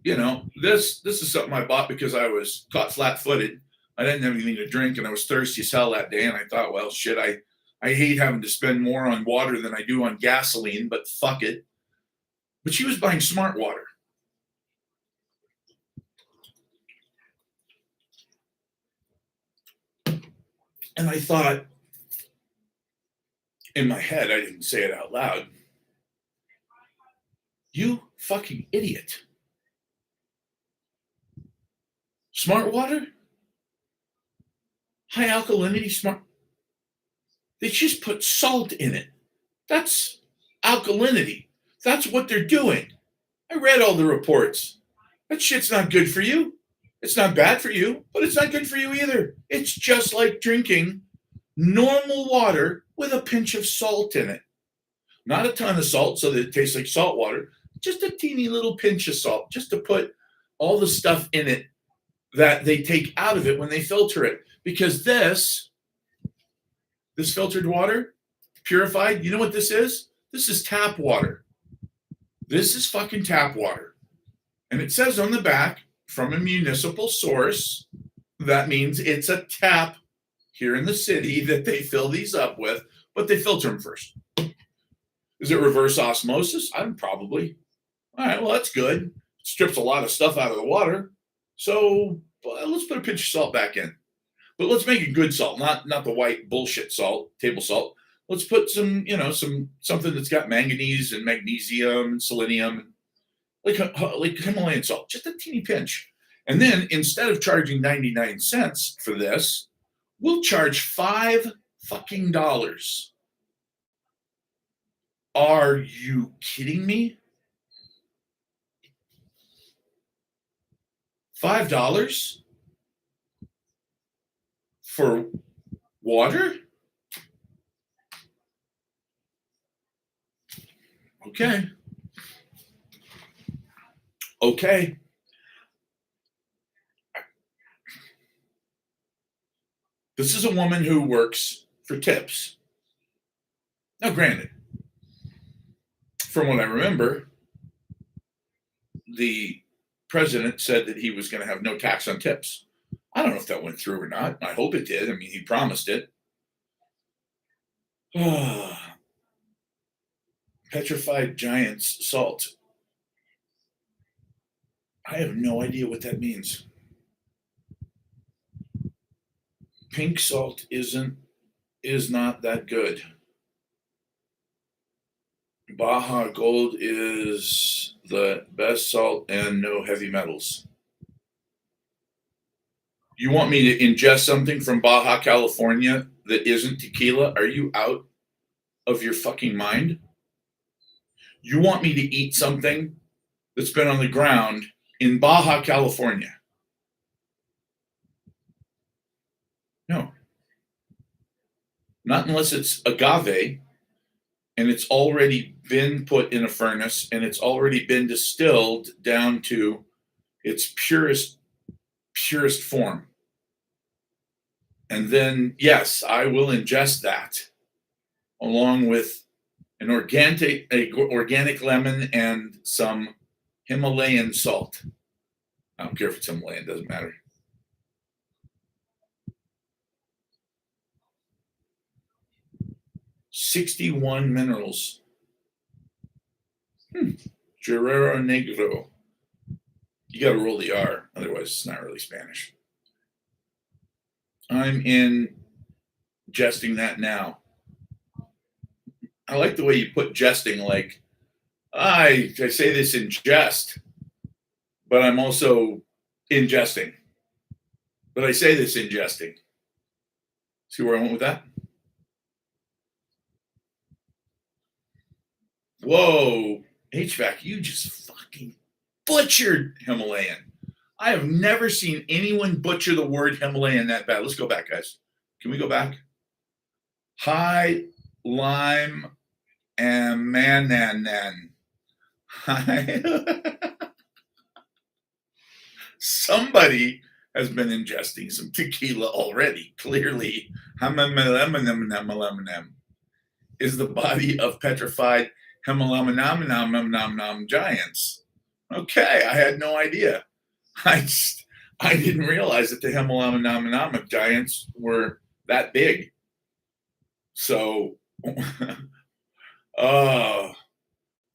this is something I bought because I was caught flat-footed. I didn't have anything to drink, and I was thirsty as hell that day, and I thought, well, shit, I hate having to spend more on water than I do on gasoline, but fuck it. But she was buying Smart Water. And I thought, In my head, I didn't say it out loud. You fucking idiot. Smart water? High alkalinity smart. They just put salt in it. That's alkalinity. That's what they're doing. I read all the reports. That shit's not good for you. It's not bad for you, but it's not good for you either. It's just like drinking normal water with a pinch of salt in it. Not a ton of salt so that it tastes like salt water, just a teeny little pinch of salt, just to put all the stuff in it that they take out of it when they filter it. Because this filtered water, purified, you know what this is? This is tap water. This is fucking tap water. And it says on the back, from a municipal source, that means it's a tap here in the city that they fill these up with, but they filter them first. Is it reverse osmosis? Probably. All right, well, that's good. It strips a lot of stuff out of the water. So let's put a pinch of salt back in. But let's make it good salt, not the white bullshit salt, table salt. Let's put some something that's got manganese and magnesium and selenium, like Himalayan salt, just a teeny pinch. And then instead of charging 99 cents for this, we'll charge $5 fucking dollars. Are you kidding me? $5 for water? Okay. This is a woman who works for tips. Now, granted, from what I remember, the president said that he was going to have no tax on tips. I don't know if that went through or not. I hope it did. I mean, he promised it. Petrified giants salt. I have no idea what that means. Pink salt is not that good. Baja Gold is the best salt and no heavy metals. You want me to ingest something from Baja California that isn't tequila? Are you out of your fucking mind? You want me to eat something that's been on the ground in Baja California? No. Not unless it's agave and it's already been put in a furnace and it's already been distilled down to its purest form. And then, yes, I will ingest that along with an organic lemon and some Himalayan salt. I don't care if it's Himalayan, doesn't matter. $61 minerals. Guerrero Negro. You got to roll the R, otherwise it's not really Spanish. I'm ingesting that now. I like the way you put jesting, like, I say this in jest, but I'm also ingesting. But I say this in jesting. See where I went with that? Whoa, HVAC, you just fucking butchered Himalayan. I have never seen anyone butcher the word Himalayan that bad. Let's go back, guys. Can we go back? High lime and mananan. Somebody has been ingesting some tequila already. Clearly, is the body of petrified Himalayan giants. Okay, I had no idea. I didn't realize that the Himalayan giants were that big. So, the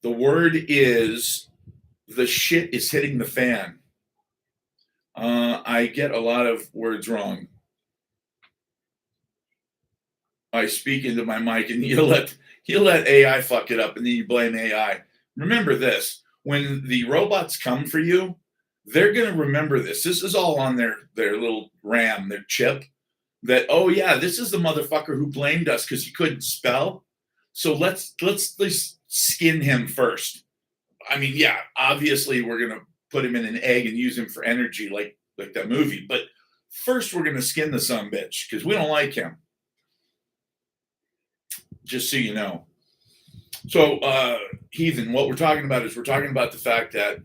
word is the shit is hitting the fan. I get a lot of words wrong. I speak into my mic and he'll let AI fuck it up, and then you blame AI. Remember this: when the robots come for you, they're gonna remember this. This is all on their little RAM, their chip. That, oh yeah, this is the motherfucker who blamed us because he couldn't spell. So let's skin him first. I mean, yeah, obviously we're gonna put him in an egg and use him for energy, like that movie. But first, we're gonna skin the son bitch because we don't like him. Just so you know. So, Heathen, what we're talking about is we're talking about the fact that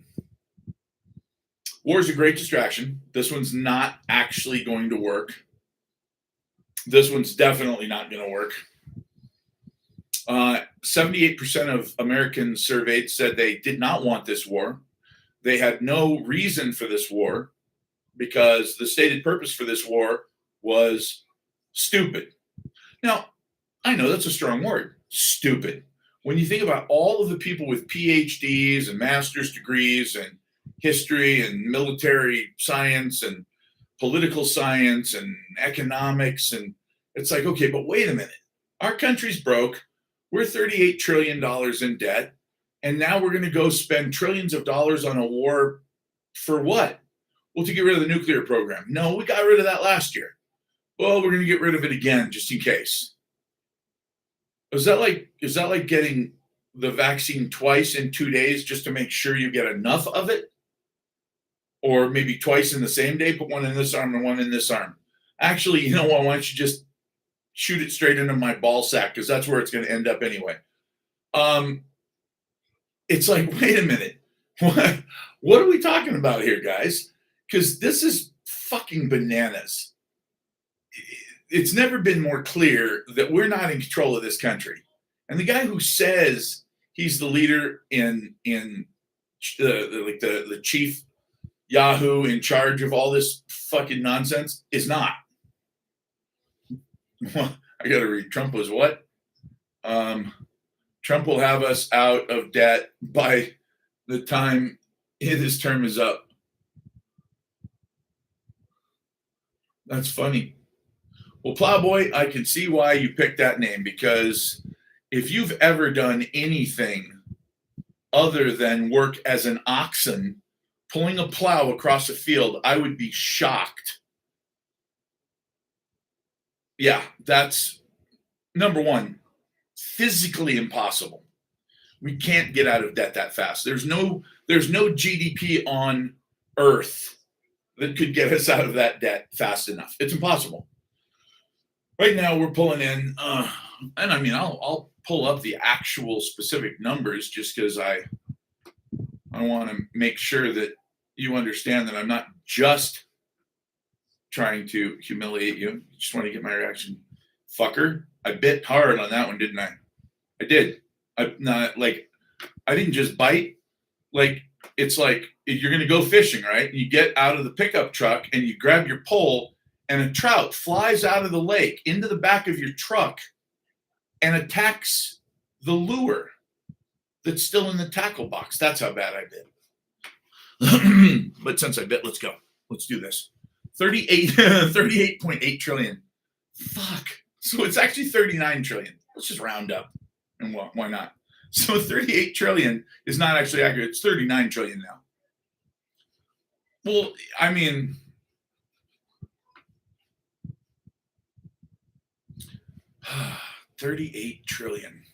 war is a great distraction. This one's not actually going to work. This one's definitely not going to work. 78% of Americans surveyed said they did not want this war. They had no reason for this war because the stated purpose for this war was stupid. Now, I know that's a strong word, stupid. When you think about all of the people with PhDs and master's degrees and history and military science and political science and economics, and it's like, okay, but wait a minute. Our country's broke. We're $38 trillion in debt. And now we're going to go spend trillions of dollars on a war for what? Well, to get rid of the nuclear program. No, we got rid of that last year. Well, we're going to get rid of it again just in case. Is that like getting the vaccine twice in 2 days just to make sure you get enough of it? Or maybe twice in the same day, put one in this arm and one in this arm. Actually, you know what? Why don't you just shoot it straight into my ball sack, because that's where it's going to end up anyway. It's like, wait a minute. What are we talking about here, guys? Because this is fucking bananas. It's never been more clear that we're not in control of this country. And the guy who says he's the leader in the chief Yahoo in charge of all this fucking nonsense is not. I got to read. Trump was what? Trump will have us out of debt by the time his term is up. That's funny. Well, Plowboy, I can see why you picked that name, because if you've ever done anything other than work as an oxen pulling a plow across a field, I would be shocked. Yeah, that's number one, physically impossible. We can't get out of debt that fast. There's no GDP on Earth that could get us out of that debt fast enough. It's impossible. Right now, we're pulling in, and I mean, I'll pull up the actual specific numbers just because I want to make sure that you understand that I'm not just trying to humiliate you. Just want to get my reaction. Fucker, I bit hard on that one, didn't I? I did. I didn't just bite. Like, it's like you're going to go fishing, right? You get out of the pickup truck and you grab your pole, and a trout flies out of the lake into the back of your truck and attacks the lure that's still in the tackle box. That's how bad I bit. But since I bit, let's go. Let's do this. 38.8 trillion. Fuck. So it's actually 39 trillion. Let's just round up. And why not? So 38 trillion is not actually accurate. It's 39 trillion now. Well, I mean, $38 trillion.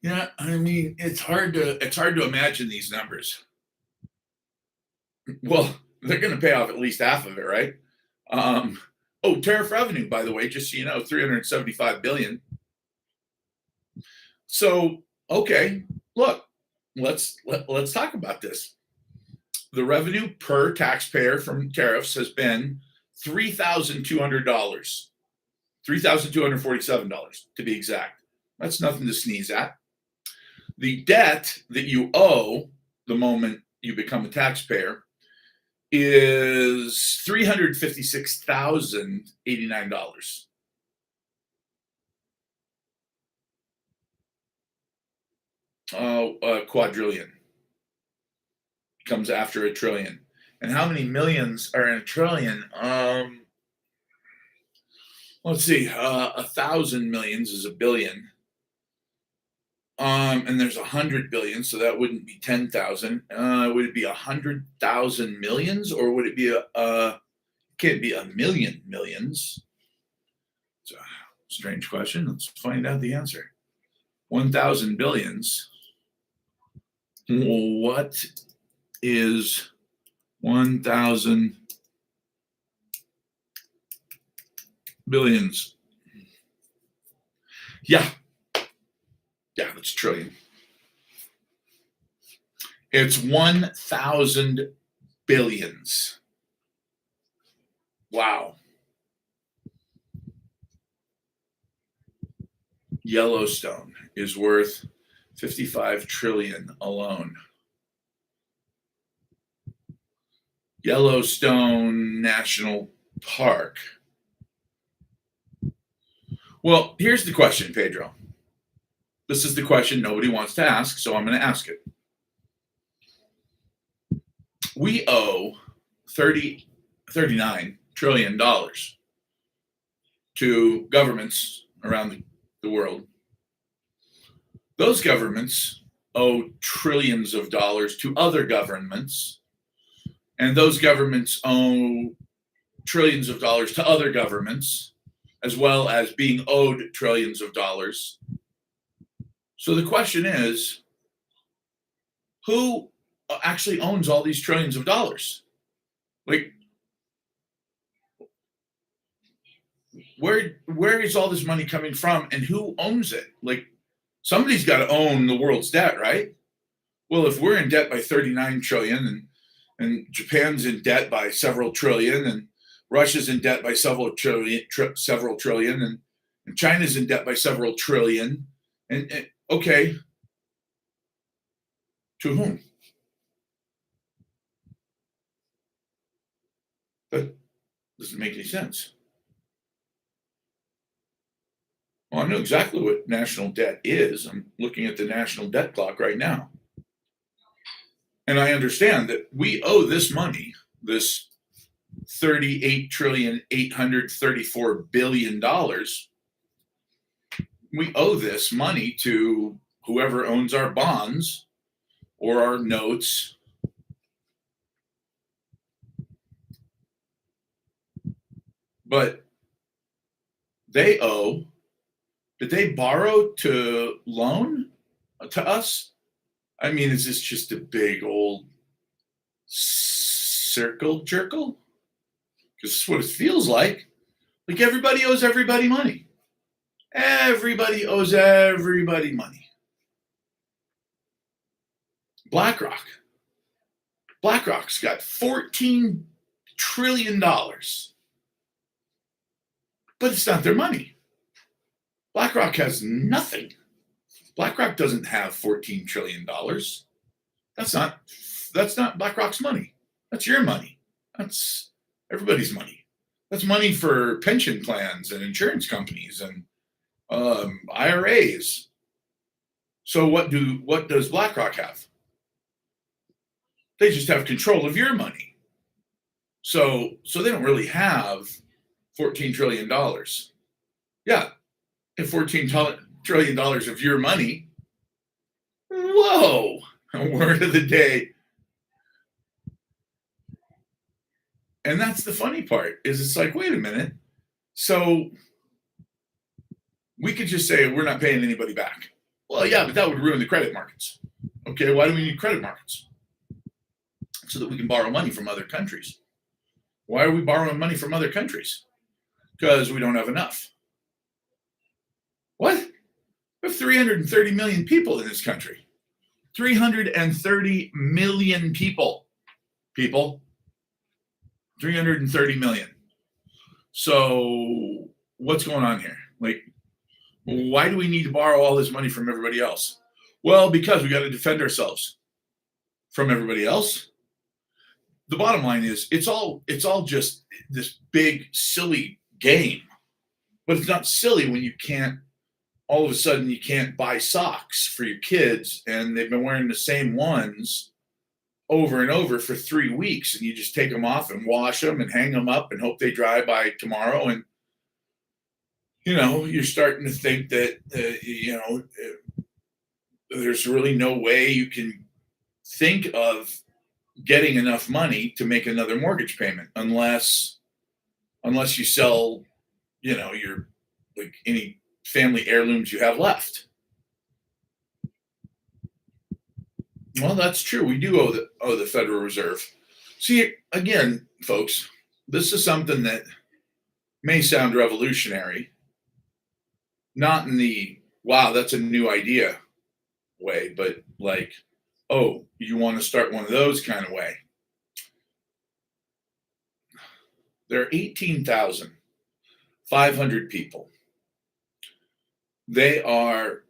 Yeah, I mean, it's hard to imagine these numbers. Well, they're going to pay off at least half of it, right? Tariff revenue, by the way, just so you know, 375 billion. So, okay, look, let's talk about this. The revenue per taxpayer from tariffs has been $3,200, $3,247 to be exact. That's nothing to sneeze at. The debt that you owe the moment you become a taxpayer is $356,089. Quadrillion comes after a trillion. And how many millions are in a trillion? Let's see. 1,000 millions is a billion. And there's 100 billion, so that wouldn't be 10,000. Would it be 100,000 millions, or would it be can't be a million millions? It's a strange question. Let's find out the answer. 1,000 billions. What is 1,000 billions? Yeah, that's trillion. It's 1,000 billions. Wow. Yellowstone is worth 55 trillion alone. Yellowstone National Park. Well, here's the question, Pedro. This is the question nobody wants to ask, so I'm going to ask it. We owe $39 trillion to governments around the world. Those governments owe trillions of dollars to other governments, and those governments owe trillions of dollars to other governments, as well as being owed trillions of dollars. So the question is, who actually owns all these trillions of dollars? Like, where is all this money coming from, and who owns it? Like, somebody's got to own the world's debt, right? Well, if we're in debt by 39 trillion, and Japan's in debt by several trillion, and Russia's in debt by several trillion, and China's in debt by several trillion, and okay, to whom? That doesn't make any sense. Well, I know exactly what national debt is. I'm looking at the national debt clock right now. And I understand that we owe this money, this $38,834,000,000,000. We owe this money to whoever owns our bonds or our notes. But they owe. Did they borrow to loan to us? I mean, is this just a big old circle jerkle? Because this is what it feels like. Like everybody owes everybody money. Everybody owes everybody money. BlackRock's got $14 trillion. But it's not their money. BlackRock has nothing. BlackRock doesn't have $14 trillion. That's not BlackRock's money. That's your money. That's everybody's money. That's money for pension plans and insurance companies and IRAs. So what does BlackRock have? They just have control of your money. So they don't really have $14 trillion. Yeah, and $14 trillion of your money. Whoa, word of the day. And that's the funny part, is it's like, wait a minute. So we could just say we're not paying anybody back. Well, yeah, but that would ruin the credit markets. Okay, why do we need credit markets? So that we can borrow money from other countries. Why are we borrowing money from other countries? Because we don't have enough. What? We have 330 million people in this country. 330 million people. 330 million. So what's going on here? Like, why do we need to borrow all this money from everybody else? Well, because we got to defend ourselves from everybody else. The bottom line is it's all just this big silly game. But it's not silly when you can't, all of a sudden you can't buy socks for your kids and they've been wearing the same ones over and over for 3 weeks, and you just take them off and wash them and hang them up and hope they dry by tomorrow. And You're starting to think that, there's really no way you can think of getting enough money to make another mortgage payment unless you sell, your like any family heirlooms you have left. Well, that's true. We do owe the Federal Reserve. See, again, folks, this is something that may sound revolutionary, not in the wow, that's a new idea way, but like, oh, you want to start one of those kind of way. There are 18,500 people. They are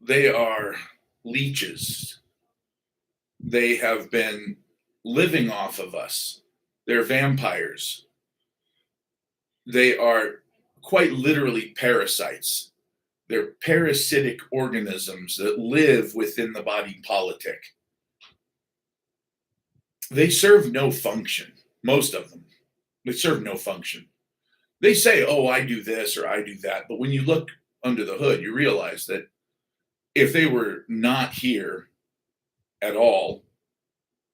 they are leeches. They have been living off of us. They're vampires. They are quite literally parasites. They're parasitic organisms that live within the body politic. They serve no function, most of them. They serve no function. They say, oh, I do this or I do that. But when you look under the hood, you realize that if they were not here at all,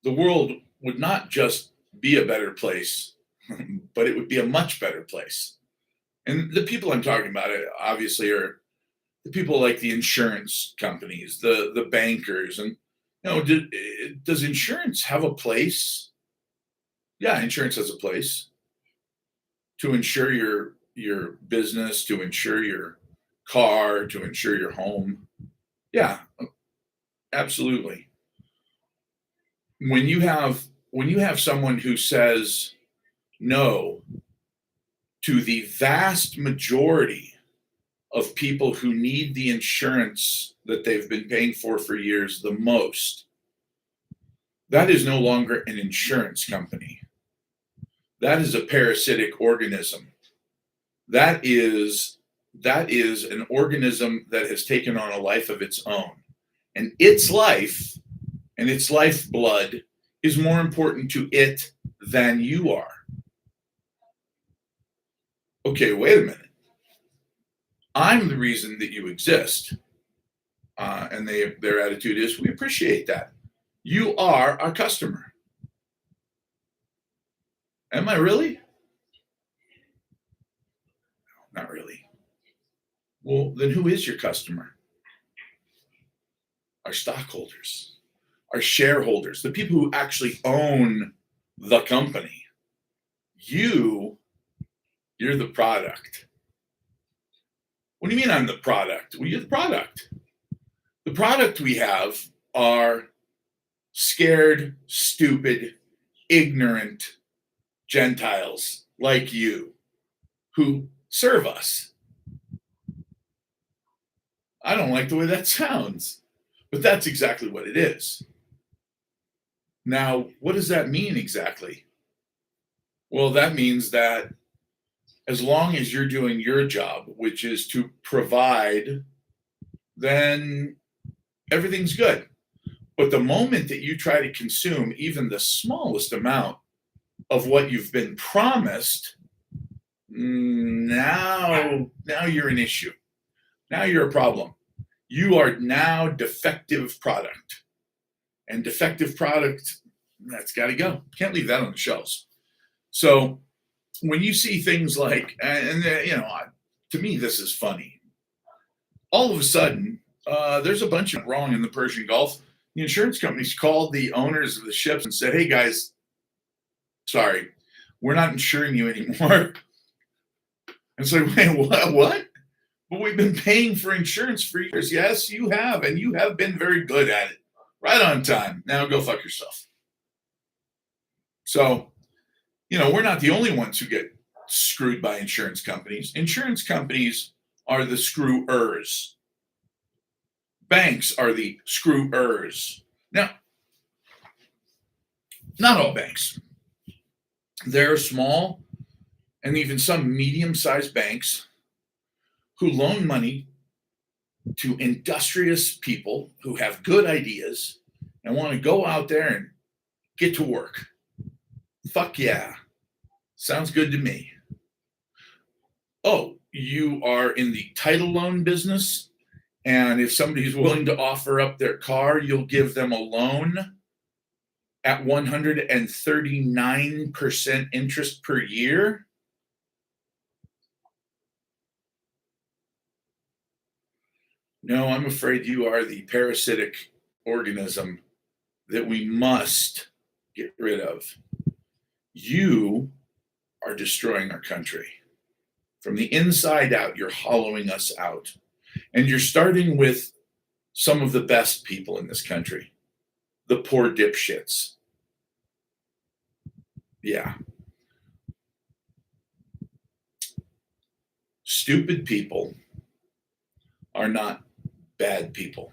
the world would not just be a better place, but it would be a much better place. And the people I'm talking about, obviously, are the people like the insurance companies, the bankers, and does insurance have a place? Yeah, insurance has a place to insure your business, to insure your car, to insure your home. Yeah, absolutely. When you have someone who says no to the vast majority of people who need the insurance that they've been paying for years the most, that is no longer an insurance company. That is a parasitic organism. That is an organism that has taken on a life of its own. And its life and its lifeblood is more important to it than you are. Okay, wait a minute. I'm the reason that you exist. And their attitude is, we appreciate that. You are our customer. Am I really? Not really. Well, then who is your customer? Our stockholders, our shareholders, the people who actually own the company. You're the product. What do you mean I'm the product? Well, you're the product. The product we have are scared, stupid, ignorant Gentiles like you who serve us. I don't like the way that sounds, but that's exactly what it is. Now, what does that mean exactly? Well, that means that as long as you're doing your job, which is to provide, then everything's good. But the moment that you try to consume even the smallest amount of what you've been promised, now you're an issue. Now you're a problem. You are now defective product. And defective product, that's got to go. Can't leave that on the shelves. So when you see things like, to me, this is funny. All of a sudden, there's a bunch of wrong in the Persian Gulf. The insurance companies called the owners of the ships and said, hey, guys, sorry, we're not insuring you anymore. And so, wait, what? But we've been paying for insurance for years. Yes, you have, and you have been very good at it. Right on time. Now go fuck yourself. So, we're not the only ones who get screwed by insurance companies. Insurance companies are the screwers. Banks are the screwers. Now, not all banks. There are small and even some medium-sized banks who loan money to industrious people who have good ideas and want to go out there and get to work. Fuck yeah. Sounds good to me. Oh, you are in the title loan business, and if somebody's willing to offer up their car, you'll give them a loan at 139% interest per year. No, I'm afraid you are the parasitic organism that we must get rid of. You are destroying our country. From the inside out, you're hollowing us out. And you're starting with some of the best people in this country, the poor dipshits. Yeah. Stupid people are not bad people.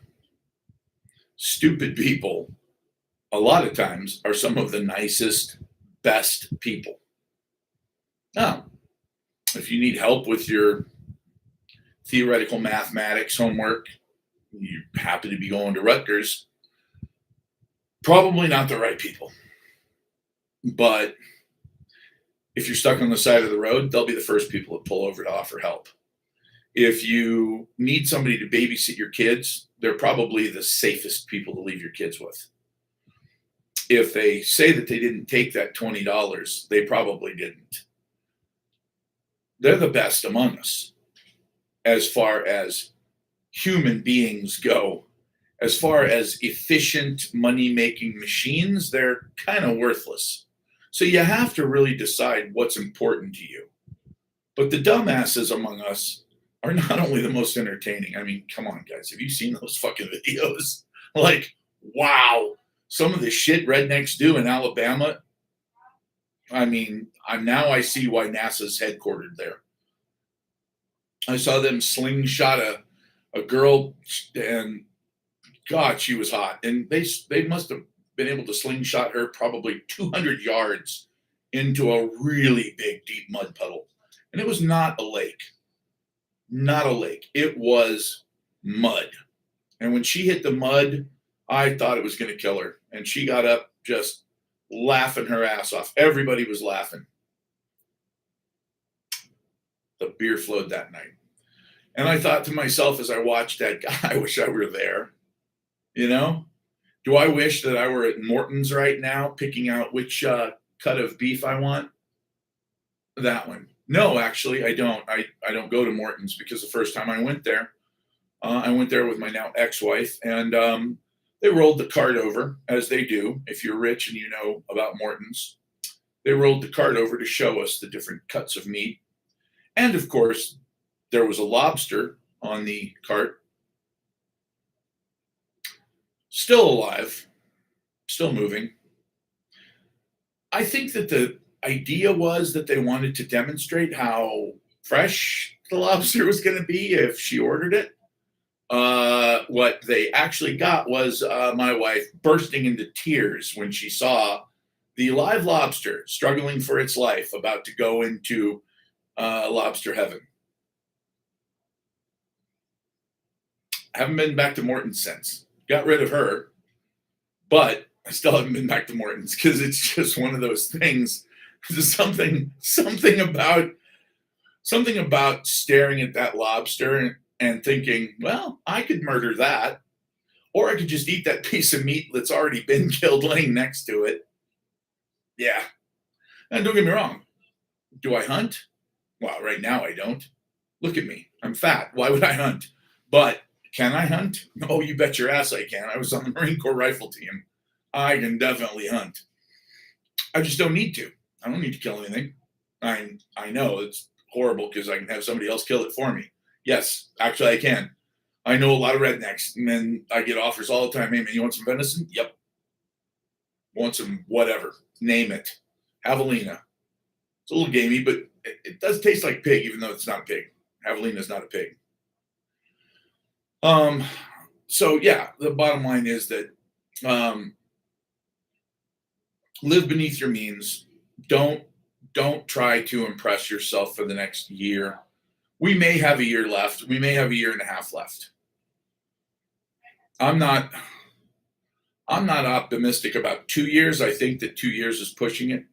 Stupid people, a lot of times, are some of the nicest, best people. Now, if you need help with your theoretical mathematics homework, you happen to be going to Rutgers, probably not the right people. But if you're stuck on the side of the road, they'll be the first people to pull over to offer help. If you need somebody to babysit your kids, they're probably the safest people to leave your kids with. If they say that they didn't take that $20, they probably didn't. They're the best among us as far as human beings go. As far as efficient money-making machines, they're kind of worthless. So you have to really decide what's important to you. But the dumbasses among us are not only the most entertaining. I mean, come on, guys. Have you seen those fucking videos? Like, wow. Some of the shit rednecks do in Alabama. I mean, I see why NASA's headquartered there. I saw them slingshot a girl, and God, she was hot. And they must have been able to slingshot her probably 200 yards into a really big, deep mud puddle. And it was not a lake. Not a lake. It was mud. And when she hit the mud, I thought it was going to kill her. And she got up just laughing her ass off. Everybody was laughing. The beer flowed that night. And I thought to myself as I watched that guy, I wish I were there. You know? Do I wish that I were at Morton's right now picking out which cut of beef I want? That one. No, actually, I don't. I don't go to Morton's because the first time I went there with my now ex-wife, and they rolled the cart over, as they do. If you're rich and you know about Morton's, they rolled the cart over to show us the different cuts of meat. And of course, there was a lobster on the cart. Still alive, still moving. I think that the idea was that they wanted to demonstrate how fresh the lobster was going to be if she ordered it. What they actually got was my wife bursting into tears when she saw the live lobster struggling for its life, about to go into lobster heaven. Haven't been back to Morton's since. Got rid of her, but I still haven't been back to Morton's because it's just one of those things. There's something about staring at that lobster and thinking, well, I could murder that, or I could just eat that piece of meat that's already been killed laying next to it. Yeah. And don't get me wrong. Do I hunt? Well, right now I don't. Look at me. I'm fat. Why would I hunt? But can I hunt? Oh, you bet your ass I can. I was on the Marine Corps rifle team. I can definitely hunt. I just don't need to. I don't need to kill anything. I know it's horrible because I can have somebody else kill it for me. Yes, actually I can. I know a lot of rednecks, and then I get offers all the time. Hey man, you want some venison? Yep. Want some whatever? Name it. Javelina. It's a little gamey, but it does taste like pig, even though it's not a pig. Javelina is not a pig. So yeah, the bottom line is that live beneath your means. Don't try to impress yourself for the next year. We may have a year left. We may have a year and a half left. I'm not optimistic about 2 years. I think that 2 years is pushing it.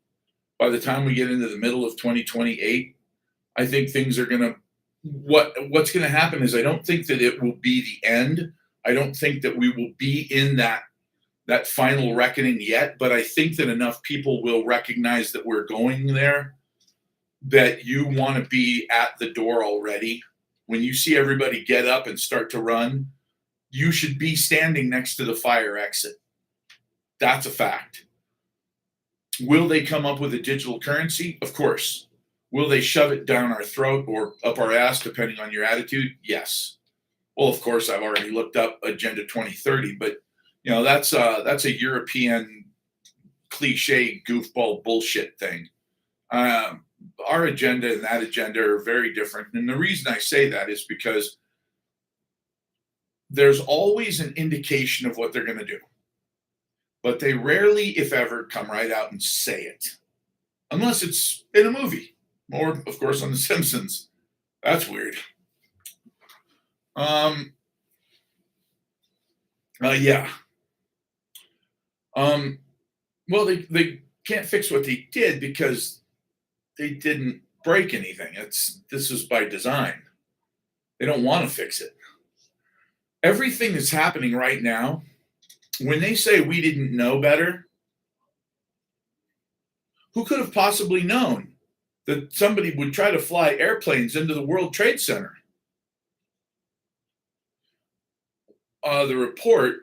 By the time we get into the middle of 2028, I think things are going to, what's going to happen is I don't think that it will be the end. I don't think that we will be in that final reckoning yet, but I think that enough people will recognize that we're going there, that you want to be at the door already. When you see everybody get up and start to run, you should be standing next to the fire exit. That's a fact. Will they come up with a digital currency? Of course. Will they shove it down our throat or up our ass, depending on your attitude? Yes. Well, of course, I've already looked up Agenda 2030, but that's a European cliche goofball bullshit thing. Our agenda and that agenda are very different. And the reason I say that is because there's always an indication of what they're going to do, but they rarely, if ever, come right out and say it, unless it's in a movie or, of course, on The Simpsons. That's weird. Yeah. Well, they can't fix what they did because they didn't break anything. This is by design. They don't want to fix it. Everything that's happening right now, when they say we didn't know better, who could have possibly known that somebody would try to fly airplanes into the World Trade Center? The report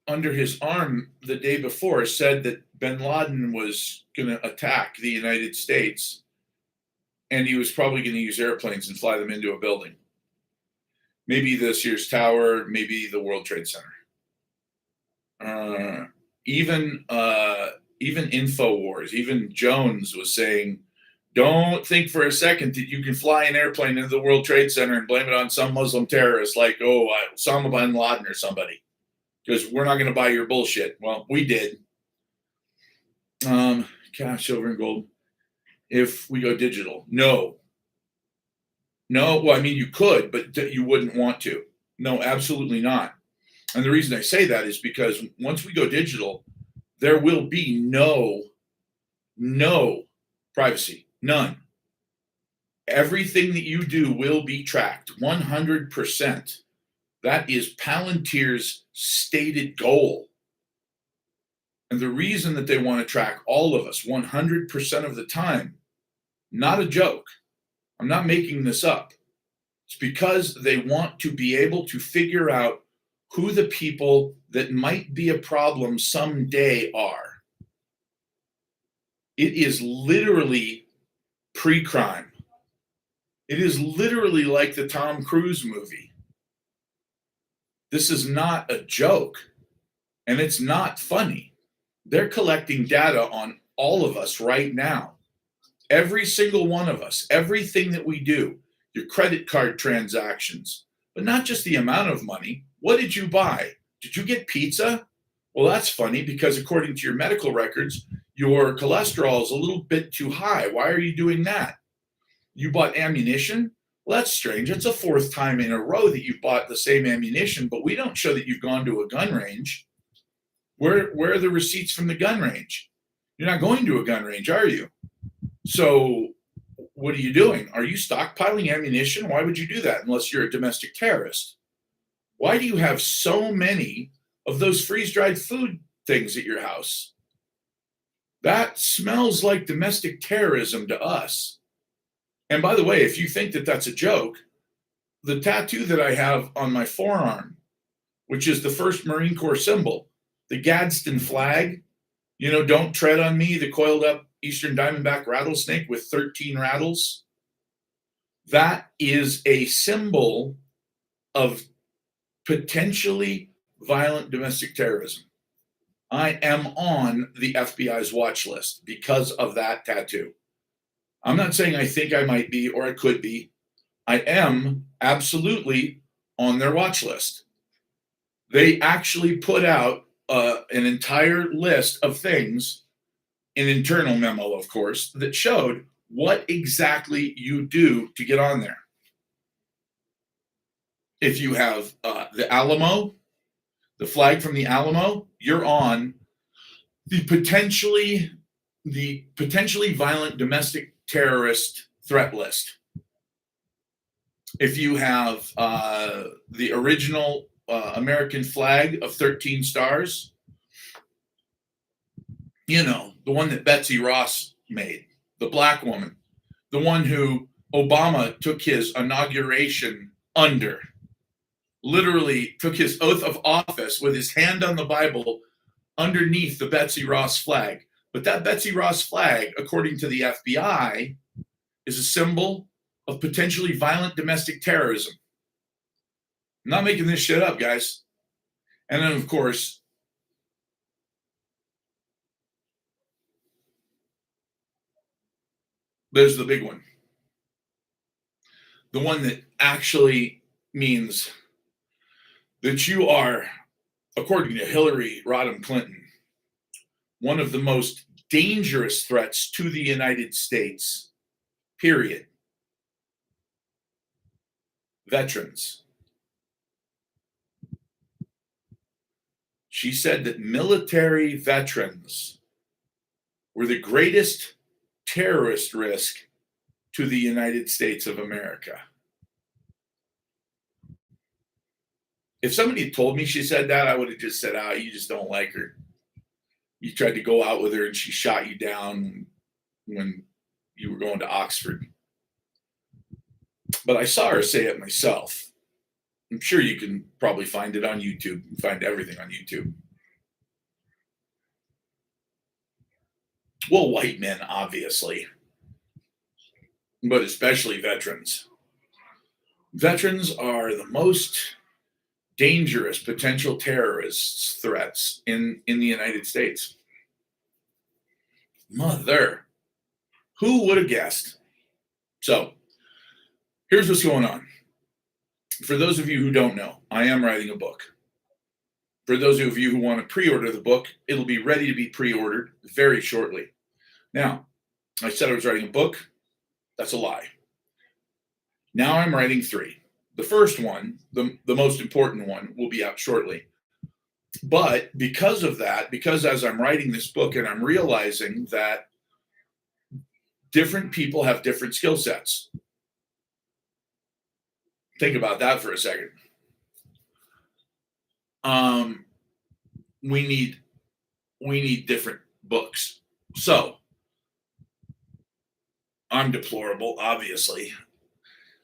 under his arm the day before said that bin Laden was going to attack the United States, and he was probably going to use airplanes and fly them into a building. Maybe the Sears Tower, maybe the World Trade Center. Even InfoWars, even Jones was saying, don't think for a second that you can fly an airplane into the World Trade Center and blame it on some Muslim terrorist like, Osama bin Laden or somebody, because we're not going to buy your bullshit. Well, we did. Cash, silver, and gold. If we go digital, no. Well, I mean, you could, but you wouldn't want to. No, absolutely not. And the reason I say that is because once we go digital, there will be no privacy, none. Everything that you do will be tracked 100%. That is Palantir's stated goal. And the reason that they want to track all of us 100% of the time, not a joke. I'm not making this up. It's because they want to be able to figure out who the people that might be a problem someday are. It is literally pre-crime. It is literally like the Tom Cruise movie. This is not a joke, and it's not funny. They're collecting data on all of us right now. Every single one of us, everything that we do, your credit card transactions, but not just the amount of money. What did you buy? Did you get pizza? Well, that's funny because according to your medical records, your cholesterol is a little bit too high. Why are you doing that? You bought ammunition? Well, that's strange. It's a fourth time in a row that you bought the same ammunition, but we don't show that you've gone to a gun range. Where are the receipts from the gun range? You're not going to a gun range, are you? So what are you doing? Are you stockpiling ammunition? Why would you do that unless you're a domestic terrorist? Why do you have so many of those freeze-dried food things at your house? That smells like domestic terrorism to us. And by the way, if you think that that's a joke, the tattoo that I have on my forearm, which is the first Marine Corps symbol, the Gadsden flag, don't tread on me, the coiled up Eastern Diamondback rattlesnake with 13 rattles. That is a symbol of potentially violent domestic terrorism. I am on the FBI's watch list because of that tattoo. I'm not saying I think I might be or I could be. I am absolutely on their watch list. They actually put out an entire list of things, an internal memo, of course, that showed what exactly you do to get on there. If you have the Alamo, the flag from the Alamo, you're on the potentially violent domestic terrorist threat list. if you have the original American flag of 13 stars, you know, the one that Betsy Ross made, the black woman, the one who Obama took his inauguration under, literally took his oath of office with his hand on the Bible underneath the Betsy Ross flag. But that Betsy Ross flag, according to the FBI, is a symbol of potentially violent domestic terrorism. I'm not making this shit up, guys. And then, of course, there's the big one. The one that actually means that you are, according to Hillary Rodham Clinton, one of the most dangerous threats to the United States, period. Veterans. She said that military veterans were the greatest terrorist risk to the United States of America. If somebody had told me she said that, I would have just said, you just don't like her. You tried to go out with her and she shot you down when you were going to Oxford. But I saw her say it myself. I'm sure you can probably find it on YouTube. You can find everything on YouTube. Well, white men, obviously, but especially veterans. Veterans are the most dangerous potential terrorist threats in the United States. Mother, who would have guessed? So here's what's going on. For those of you who don't know, I am writing a book. For those of you who want to pre-order the book, it'll be ready to be pre-ordered very shortly. Now, I said I was writing a book. That's a lie. Now I'm writing 3. The first one, the most important one, will be out shortly. But because of that, because as I'm writing this book and I'm realizing that different people have different skill sets. Think about that for a second. We need different books. So I'm deplorable, obviously.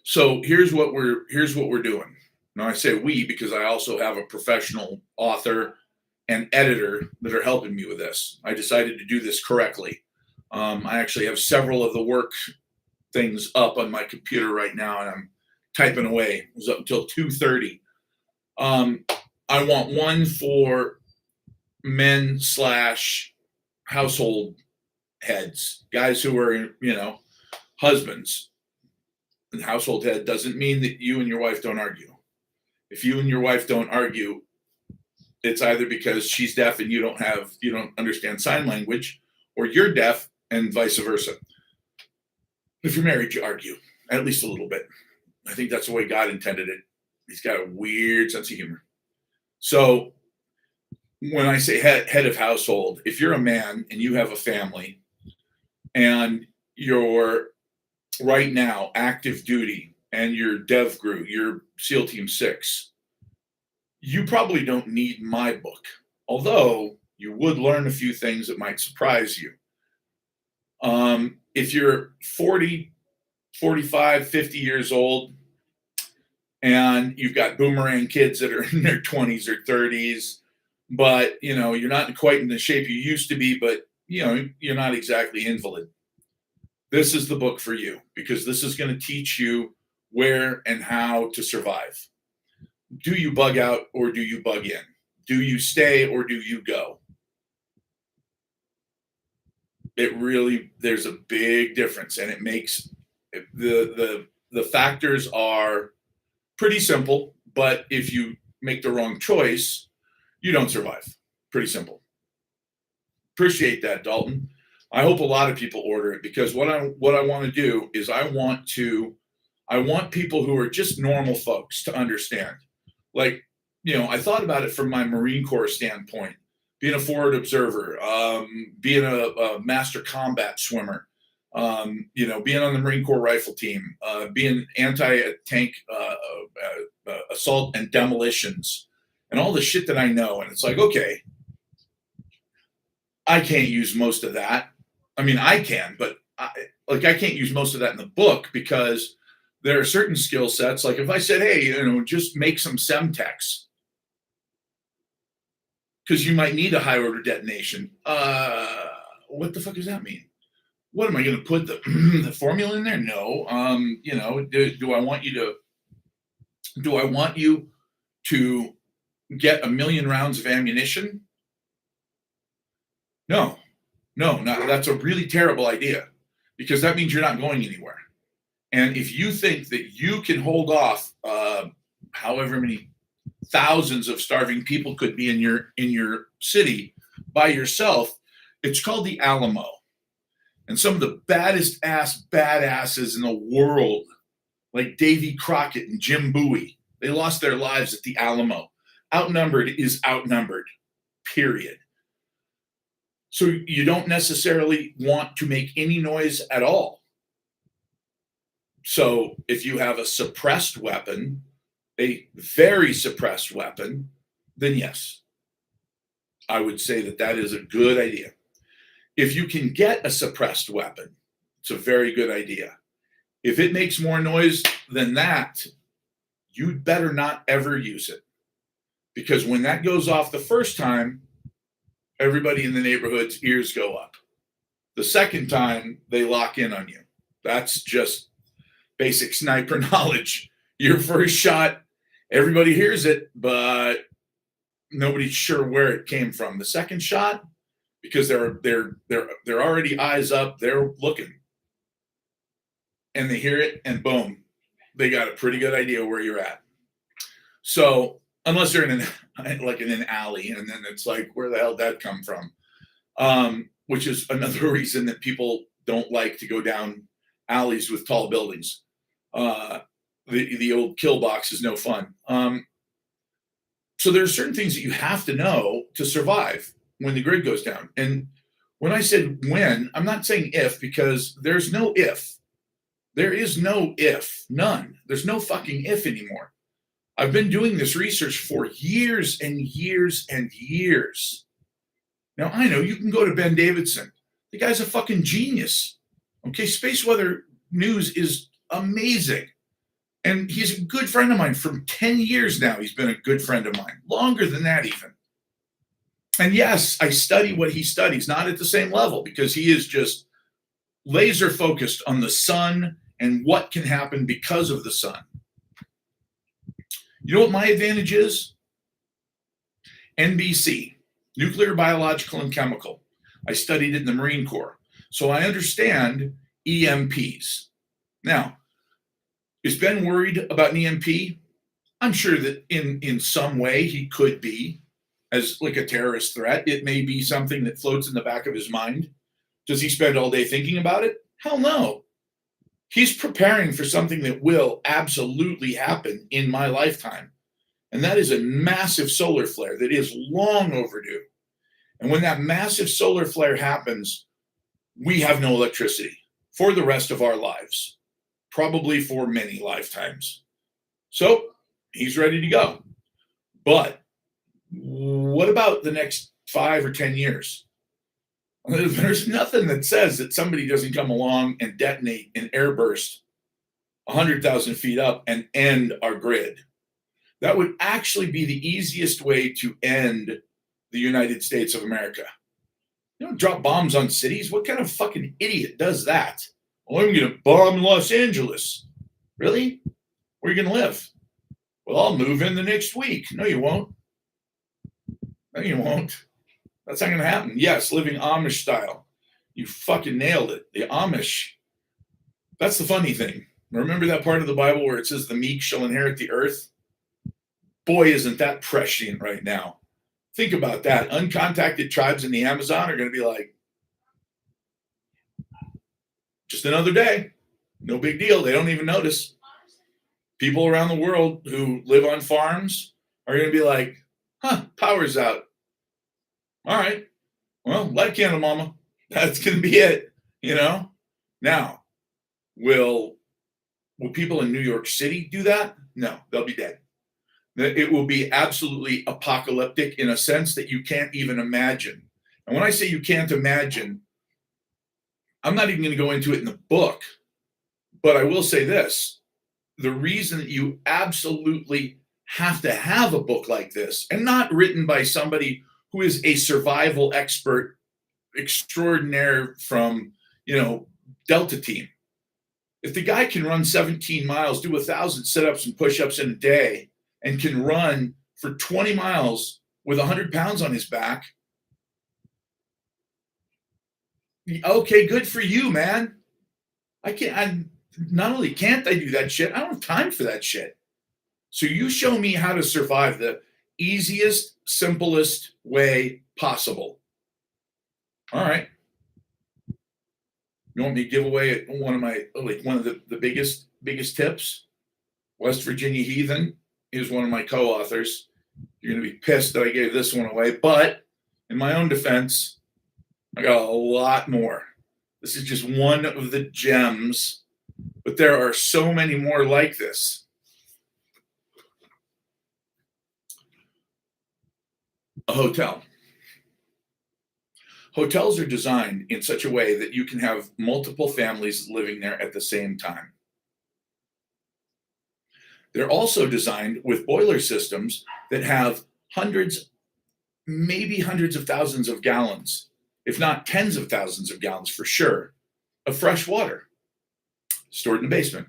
So here's what we're doing. Now I say we because I also have a professional author and editor that are helping me with this. I decided to do this correctly. I actually have several of the work things up on my computer right now, and I'm typing away. It was up until 2:30. I want one for men / household heads, guys who are, husbands. And household head doesn't mean that you and your wife don't argue. If you and your wife don't argue, it's either because she's deaf and you don't understand sign language, or you're deaf and vice versa. If you're married, you argue, at least a little bit. I think that's the way God intended it. He's got a weird sense of humor. So when I say head of household, if you're a man and you have a family and you're right now active duty and you're DevGru, you're SEAL Team 6, you probably don't need my book, although you would learn a few things that might surprise you. If you're 40, 45, 50 years old, and you've got boomerang kids that are in their 20s or 30s, but you're not quite in the shape you used to be, but you're not exactly invalid. This is the book for you, because this is going to teach you where and how to survive. Do you bug out or do you bug in? Do you stay or do you go? There's a big difference, and it makes the factors are pretty simple, but if you make the wrong choice, you don't survive. Pretty simple. Appreciate that, Dalton. I hope a lot of people order it, because what I want to do is I want people who are just normal folks to understand. Like, I thought about it from my Marine Corps standpoint, being a forward observer, being a master combat swimmer, Being on the Marine Corps rifle team, being anti-tank assault and demolitions, and all the shit that I know. And it's like, okay, I can't use most of that. I mean, I can, but I can't use most of that in the book because there are certain skill sets. Like if I said, hey, just make some Semtex because you might need a high order detonation. What the fuck does that mean? What am I going to put the formula in there? No. Do I want you to get 1,000,000 rounds of ammunition? No, that's a really terrible idea because that means you're not going anywhere. And if you think that you can hold off however many thousands of starving people could be in your city by yourself, it's called the Alamo. And some of the baddest badasses in the world, like Davy Crockett and Jim Bowie, they lost their lives at the Alamo. Outnumbered is outnumbered, period. So you don't necessarily want to make any noise at all. So if you have a suppressed weapon, a very suppressed weapon, then yes, I would say that is a good idea. If you can get a suppressed weapon, it's a very good idea. If it makes more noise than that, you'd better not ever use it. Because when that goes off the first time, everybody in the neighborhood's ears go up. The second time, they lock in on you. That's just basic sniper knowledge. Your first shot, everybody hears it, but nobody's sure where it came from. The second shot, because they're already eyes up, they're looking, and they hear it, and boom, they got a pretty good idea where you're at. So unless they're in an alley, and then it's like, where the hell did that come from? Which is another reason that people don't like to go down alleys with tall buildings. The old kill box is no fun. So there's certain things that you have to know to survive when the grid goes down. And when I said when, I'm not saying if, because there's no if. There is no if, none. There's no fucking if anymore. I've been doing this research for years and years and years. Now, I know you can go to Ben Davidson. The guy's a fucking genius. Okay, Space Weather News is amazing. And he's a good friend of mine for 10 years now. He's been a good friend of mine, longer than that even. And yes, I study what he studies, not at the same level, because he is just laser focused on the sun and what can happen because of the sun. You know what my advantage is? NBC, nuclear, biological, and chemical. I studied it in the Marine Corps. So I understand EMPs. Now, is Ben worried about an EMP? I'm sure that in some way he could be, as like a terrorist threat. It may be something that floats in the back of his mind. Does he spend all day thinking about it? Hell no. He's preparing for something that will absolutely happen in my lifetime. And that is a massive solar flare that is long overdue. And when that massive solar flare happens, we have no electricity for the rest of our lives, probably for many lifetimes. So he's ready to go. But what about the next 5 or 10 years? There's nothing that says that somebody doesn't come along and detonate an airburst 100,000 feet up and end our grid. That would actually be the easiest way to end the United States of America. You don't drop bombs on cities. What kind of fucking idiot does that? Well, I'm going to bomb Los Angeles. Really? Where are you going to live? Well, I'll move in the next week. No, you won't. No, you won't. That's not going to happen. Yes, living Amish style. You fucking nailed it. The Amish. That's the funny thing. Remember that part of the Bible where it says the meek shall inherit the earth? Boy, isn't that prescient right now. Think about that. Uncontacted tribes in the Amazon are going to be like, just another day. No big deal. They don't even notice. People around the world who live on farms are going to be like, power's out. All right. Well, light candle, mama. That's going to be it, you know? Now, will people in New York City do that? No, they'll be dead. It will be absolutely apocalyptic in a sense that you can't even imagine. And when I say you can't imagine, I'm not even going to go into it in the book, but I will say this. The reason that you absolutely have to have a book like this, and not written by somebody who is a survival expert extraordinaire from, Delta Team. If the guy can run 17 miles, do 1,000 sit-ups and push-ups in a day, and can run for 20 miles with 100 pounds on his back, okay, good for you, man. Not only can't I do that shit, I don't have time for that shit. So you show me how to survive the easiest, simplest way possible. All right. You want me to give away one of the biggest tips? West Virginia Heathen is one of my co-authors. You're going to be pissed that I gave this one away, but in my own defense, I got a lot more. This is just one of the gems, but there are so many more like this. A hotel. Hotels are designed in such a way that you can have multiple families living there at the same time. They're also designed with boiler systems that have hundreds, maybe hundreds of thousands of gallons, if not tens of thousands of gallons for sure, of fresh water stored in the basement.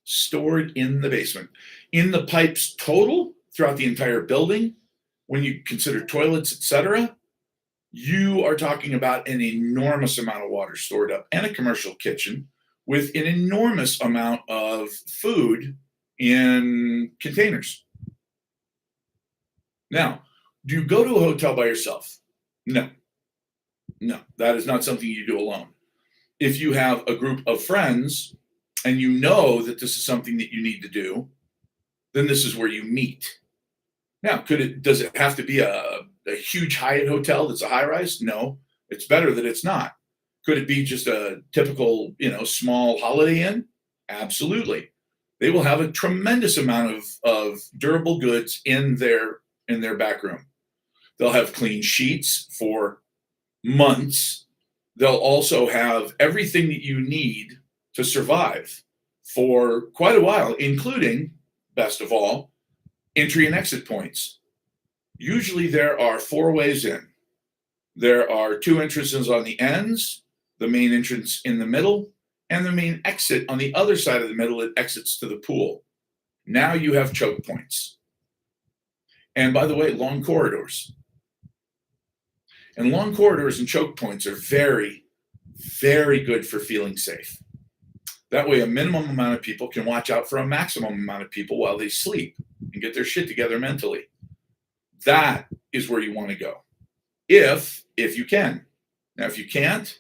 Stored in the basement. In the pipes total throughout the entire building, when you consider toilets, etc., you are talking about an enormous amount of water stored up, and a commercial kitchen with an enormous amount of food in containers. Now, do you go to a hotel by yourself? No, that is not something you do alone. If you have a group of friends and you know that this is something that you need to do, then this is where you meet. Now, does it have to be a huge Hyatt hotel that's a high rise? No, it's better that it's not. Could it be just a typical, small Holiday Inn? Absolutely. They will have a tremendous amount of durable goods in their back room. They'll have clean sheets for months. They'll also have everything that you need to survive for quite a while, including, best of all, entry and exit points. Usually there are 4 ways in. There are 2 entrances on the ends, the main entrance in the middle, and the main exit on the other side of the middle. It exits to the pool. Now you have choke points. And by the way, long corridors. And long corridors and choke points are very, very good for feeling safe. That way, a minimum amount of people can watch out for a maximum amount of people while they sleep and get their shit together mentally. That is where you want to go, if you can. Now, if you can't,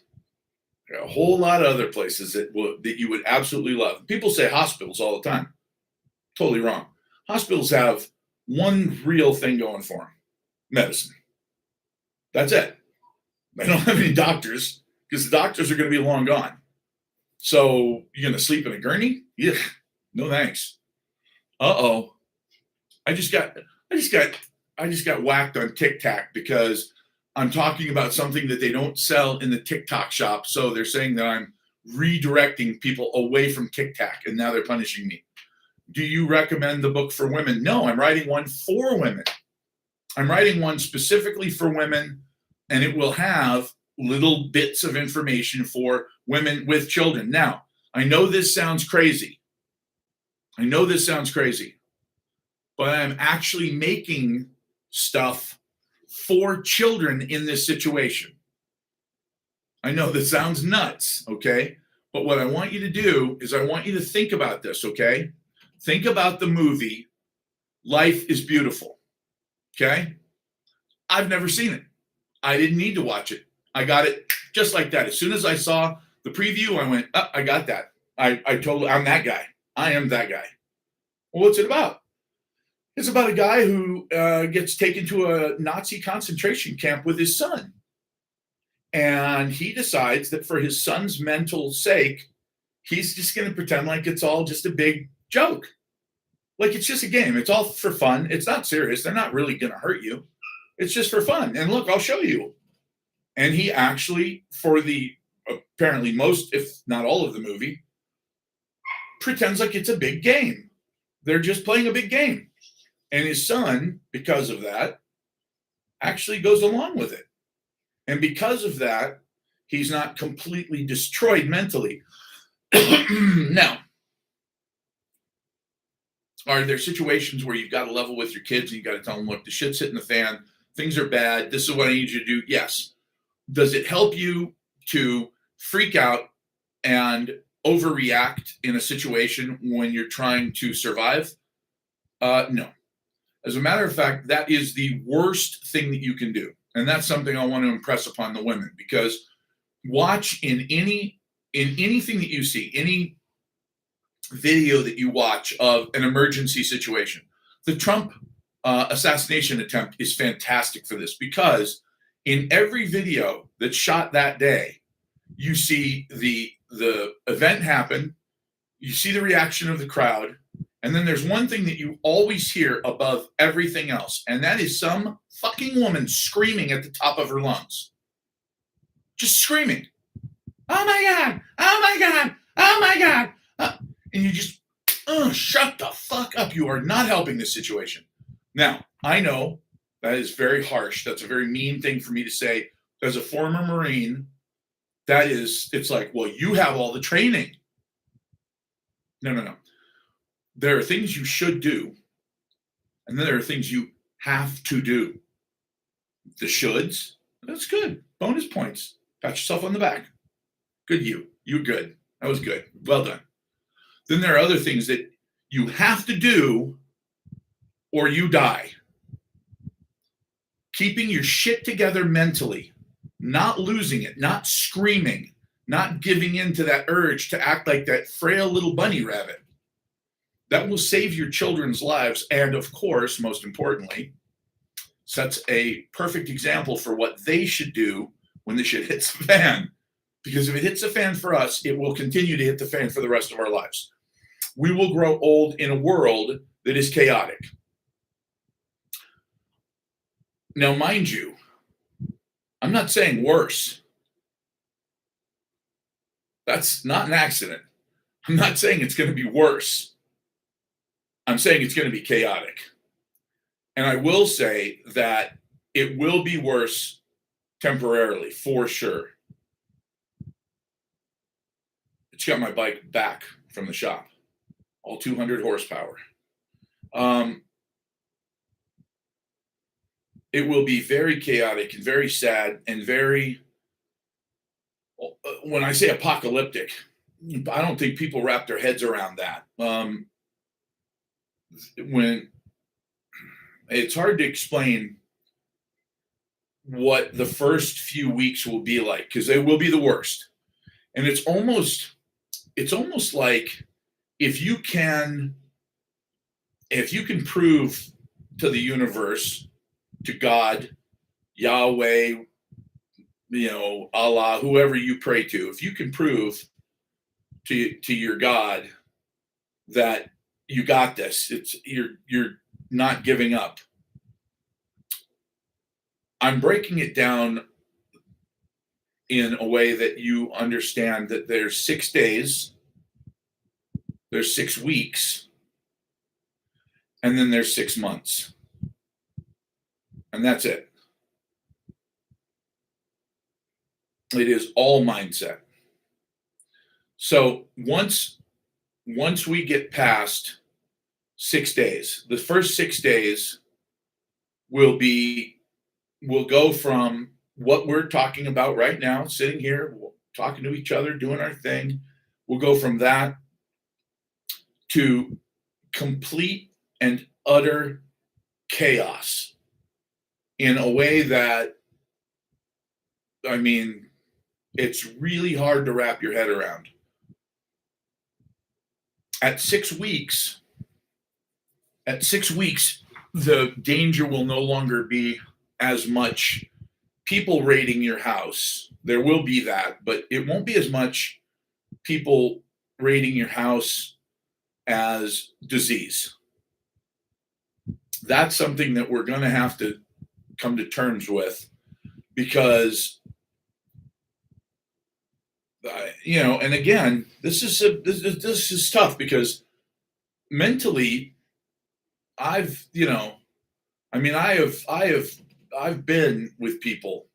there are a whole lot of other places that you would absolutely love. People say hospitals all the time. Totally wrong. Hospitals have one real thing going for them: medicine. That's it. They don't have any doctors, because the doctors are going to be long gone. So you're going to sleep in a gurney? Yeah, no thanks. Uh-oh. I just got whacked on TikTok because I'm talking about something that they don't sell in the TikTok shop. So they're saying that I'm redirecting people away from TikTok, and now they're punishing me. Do you recommend the book for women? No, I'm writing one for women. I'm writing one specifically for women, and it will have little bits of information for women with children. Now, I know this sounds crazy. But I'm actually making stuff for children in this situation. I know this sounds nuts, okay? But what I want you to do is I want you to think about this, okay? Think about the movie Life is Beautiful, okay? I've never seen it. I didn't need to watch it. I got it just like that. As soon as I saw the preview, I went, oh, I got that. I'm that guy. I am that guy. Well, what's it about? It's about a guy who gets taken to a Nazi concentration camp with his son. And he decides that for his son's mental sake, he's just going to pretend like it's all just a big joke. Like it's just a game. It's all for fun. It's not serious. They're not really going to hurt you. It's just for fun. And look, I'll show you. And he actually, for the apparently most, if not all of the movie, pretends like it's a big game. They're just playing a big game. And his son, because of that, actually goes along with it. And because of that, he's not completely destroyed mentally. Now, are there situations where you've got to level with your kids and you got to tell them, look, the shit's hitting the fan, things are bad, this is what I need you to do? Yes. Does it help you to freak out and overreact in a situation when you're trying to survive? No. As a matter of fact, that is the worst thing that you can do. And that's something I want to impress upon the women, because watch in anything that you see, any video that you watch of an emergency situation. The Trump assassination attempt is fantastic for this, because in every video that's shot that day, you see the event happen, you see the reaction of the crowd, and then there's one thing that you always hear above everything else, and that is some fucking woman screaming at the top of her lungs. Just screaming. Oh my God! Oh my God! Oh my God! And you just, shut the fuck up. You are not helping this situation. Now, I know that is very harsh. That's a very mean thing for me to say. As a former Marine, it's like, well, you have all the training. No. There are things you should do, and then there are things you have to do. The shoulds, that's good. Bonus points. Pat yourself on the back. Good you. You're good. That was good. Well done. Then there are other things that you have to do or you die. Keeping your shit together mentally, not losing it, not screaming, not giving in to that urge to act like that frail little bunny rabbit. That will save your children's lives, and of course, most importantly, sets a perfect example for what they should do when the shit hits the fan. Because if it hits the fan for us, it will continue to hit the fan for the rest of our lives. We will grow old in a world that is chaotic. Now, mind you, I'm not saying worse. That's not an accident. I'm not saying it's going to be worse. I'm saying it's going to be chaotic. And I will say that it will be worse temporarily, for sure. It's got my bike back from the shop, all 200 horsepower. It will be very chaotic and very sad and very, when I say apocalyptic, I don't think people wrap their heads around that. When it's hard to explain what the first few weeks will be like, because they will be the worst. And it's almost like if you can prove to the universe, to God, Yahweh, Allah, whoever you pray to, if you can prove to your God that you got this, you're not giving up. I'm breaking it down in a way that you understand that there's 6 days, there's 6 weeks, and then there's 6 months. And that's it. It is all mindset. So once we get past 6 days, the first 6 days will go from what we're talking about right now, sitting here, talking to each other, doing our thing. We'll go from that to complete and utter chaos in a way that, I mean, it's really hard to wrap your head around. At 6 weeks, the danger will no longer be as much people raiding your house. There will be that, but it won't be as much people raiding your house as disease. That's something that we're going to have to come to terms with because, and again, this is tough because mentally, I've been with people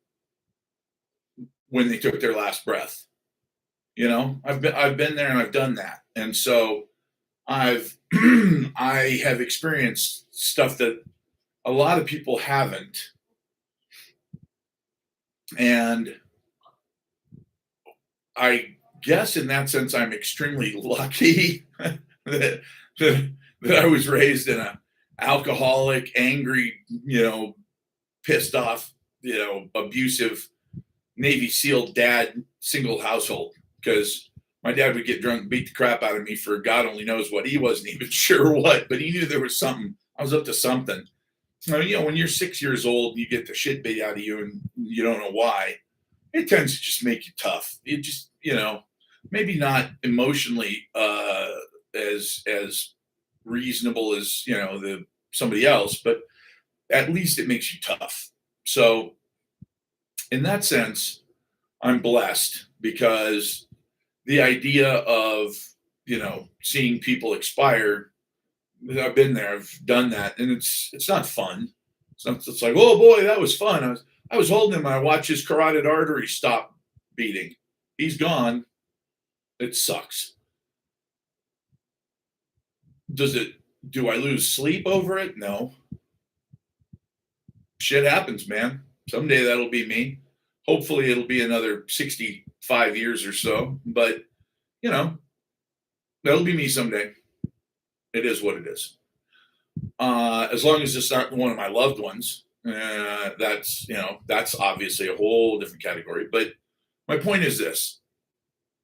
when they took their last breath. I've been there and I've done that, and so I've I have experienced stuff that a lot of people haven't, and I guess in that sense I'm extremely lucky that, that I was raised in a alcoholic, angry, pissed off, abusive Navy SEAL dad single household because my dad would get drunk and beat the crap out of me for God only knows what. He wasn't even sure what, but he knew there was something. I was up to something. When you're 6 years old, you get the shit beat out of you and you don't know why. It tends to just make you tough. It just, maybe not emotionally as reasonable as somebody else, but at least it makes you tough. So in that sense, I'm blessed because the idea of seeing people expire, I've been there, I've done that, and it's not fun. It's like, oh boy, that was fun. I was holding him. I watched his carotid artery stop beating. He's gone. It sucks. Do I lose sleep over it? No. Shit happens, man. Someday that'll be me. Hopefully it'll be another 65 years or so, but that'll be me someday. It is what it is. As long as it's not one of my loved ones, that's obviously a whole different category. But my point is this: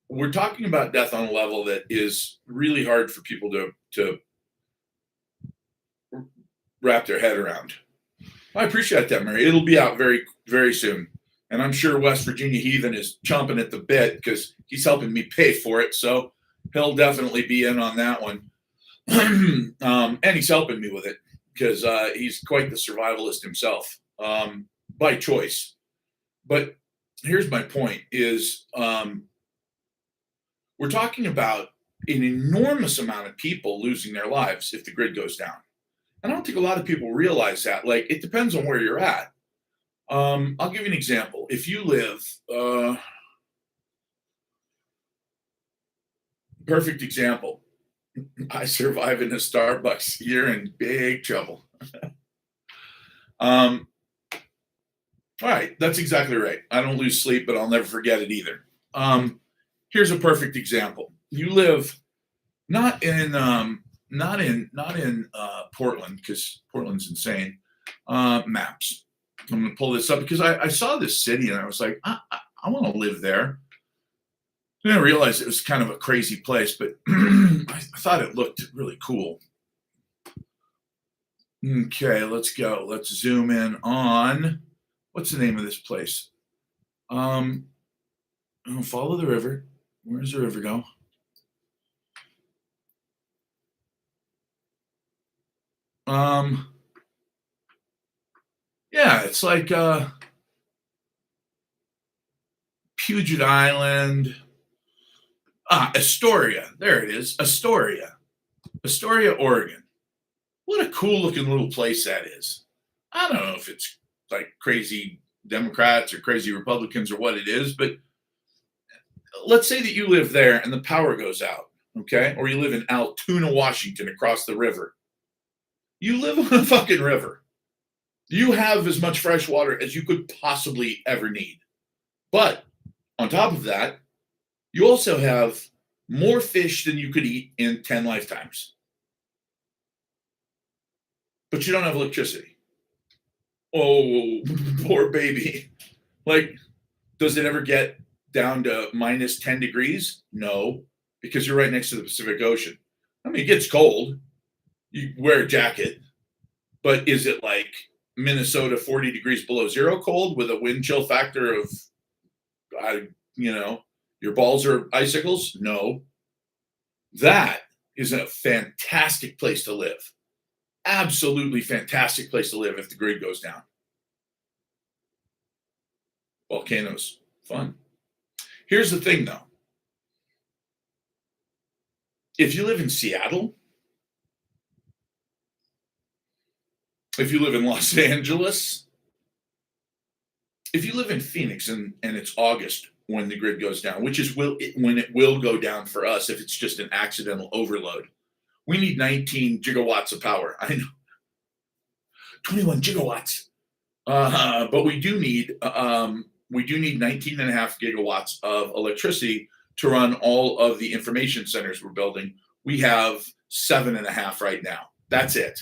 we're talking about death on a level that is really hard for people to wrap their head around. I appreciate that, Mary. It'll be out very, very soon. And I'm sure West Virginia Heathen is chomping at the bit because he's helping me pay for it. So he'll definitely be in on that one. And he's helping me with it because he's quite the survivalist himself by choice. But here's my point is we're talking about an enormous amount of people losing their lives if the grid goes down. I don't think a lot of people realize that. Like, it depends on where you're at. I'll give you an example. If you live, perfect example. I survive in a Starbucks, you're in big trouble. All right, that's exactly right. I don't lose sleep, but I'll never forget it either. Here's a perfect example. You live not in Portland, because Portland's insane. Maps. I'm going to pull this up because I saw this city and I was like, I want to live there. Then I realized it was kind of a crazy place, but I thought it looked really cool. Okay, let's go. Let's zoom in on, what's the name of this place? Follow the river. Where does the river go? Yeah, it's like Puget Island. Astoria. There it is. Astoria, Oregon. What a cool looking little place that is. I don't know if it's like crazy Democrats or crazy Republicans or what it is, but let's say that you live there and the power goes out, okay? Or you live in Altoona, Washington, across the river. You live on a fucking river. You have as much fresh water as you could possibly ever need. But on top of that, you also have more fish than you could eat in 10 lifetimes. But you don't have electricity. Oh, poor baby. Like, does it ever get down to minus 10 degrees? No, because you're right next to the Pacific Ocean. I mean, it gets cold. You wear a jacket. But is it like Minnesota 40 degrees below zero cold with a wind chill factor of, your balls are icicles? No. That is a fantastic place to live. Absolutely fantastic place to live if the grid goes down. Volcanoes, fun. Here's the thing, though. If you live in Seattle, if you live in Los Angeles, if you live in Phoenix and it's August when the grid goes down, which is when it will go down for us if it's just an accidental overload, we need 19 gigawatts of power. I know, 21 gigawatts, but we do need 19 and a half gigawatts of electricity to run all of the information centers we're building. We have 7.5 right now. That's it.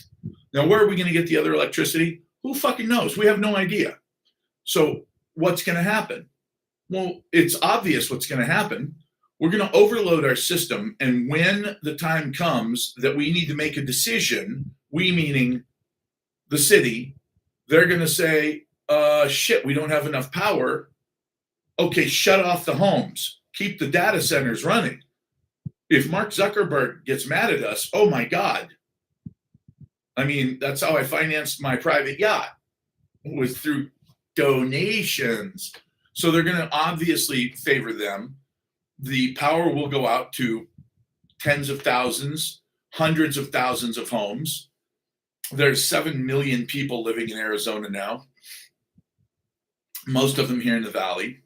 Now, where are we going to get the other electricity? Who fucking knows? We have no idea. So what's going to happen? Well, it's obvious what's going to happen. We're going to overload our system. And when the time comes that we need to make a decision, we meaning the city, they're going to say, shit, we don't have enough power. Okay, shut off the homes. Keep the data centers running. If Mark Zuckerberg gets mad at us, oh my God. I mean, that's how I financed my private yacht, was through donations. So they're going to obviously favor them. The power will go out to tens of thousands, hundreds of thousands of homes. There's 7 million people living in Arizona now, most of them here in the Valley.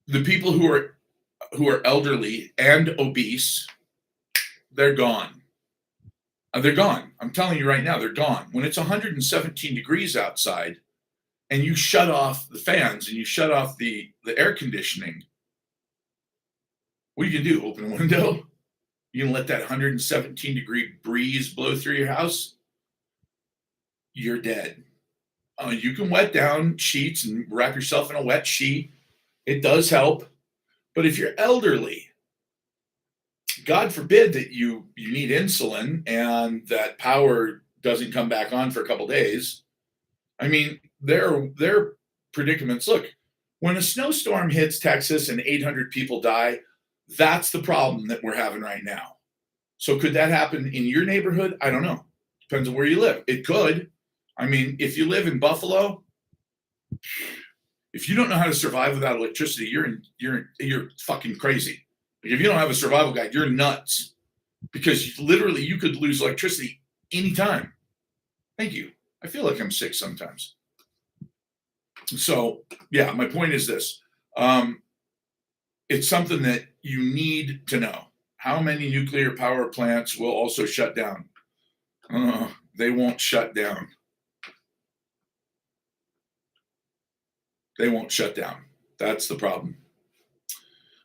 The people who are elderly and obese, they're gone. They're gone. I'm telling you right now, they're gone. When it's 117 degrees outside and you shut off the fans and you shut off the air conditioning, what are you going to do? Open a window? You going to let that 117 degree breeze blow through your house? You're dead. You can wet down sheets and wrap yourself in a wet sheet. It does help. But if you're elderly, God forbid that you need insulin and that power doesn't come back on for a couple days. I mean, their predicaments. Look, when a snowstorm hits Texas and 800 people die, that's the problem that we're having right now. So could that happen in your neighborhood? I don't know. Depends on where you live. It could. I mean, if you live in Buffalo, if you don't know how to survive without electricity, you're fucking crazy. Like if you don't have a survival guide, you're nuts, because literally you could lose electricity anytime. Thank you. I feel like I'm sick sometimes. So yeah, my point is this. It's something that you need to know. How many nuclear power plants will also shut down? They won't shut down. They won't shut down. That's the problem.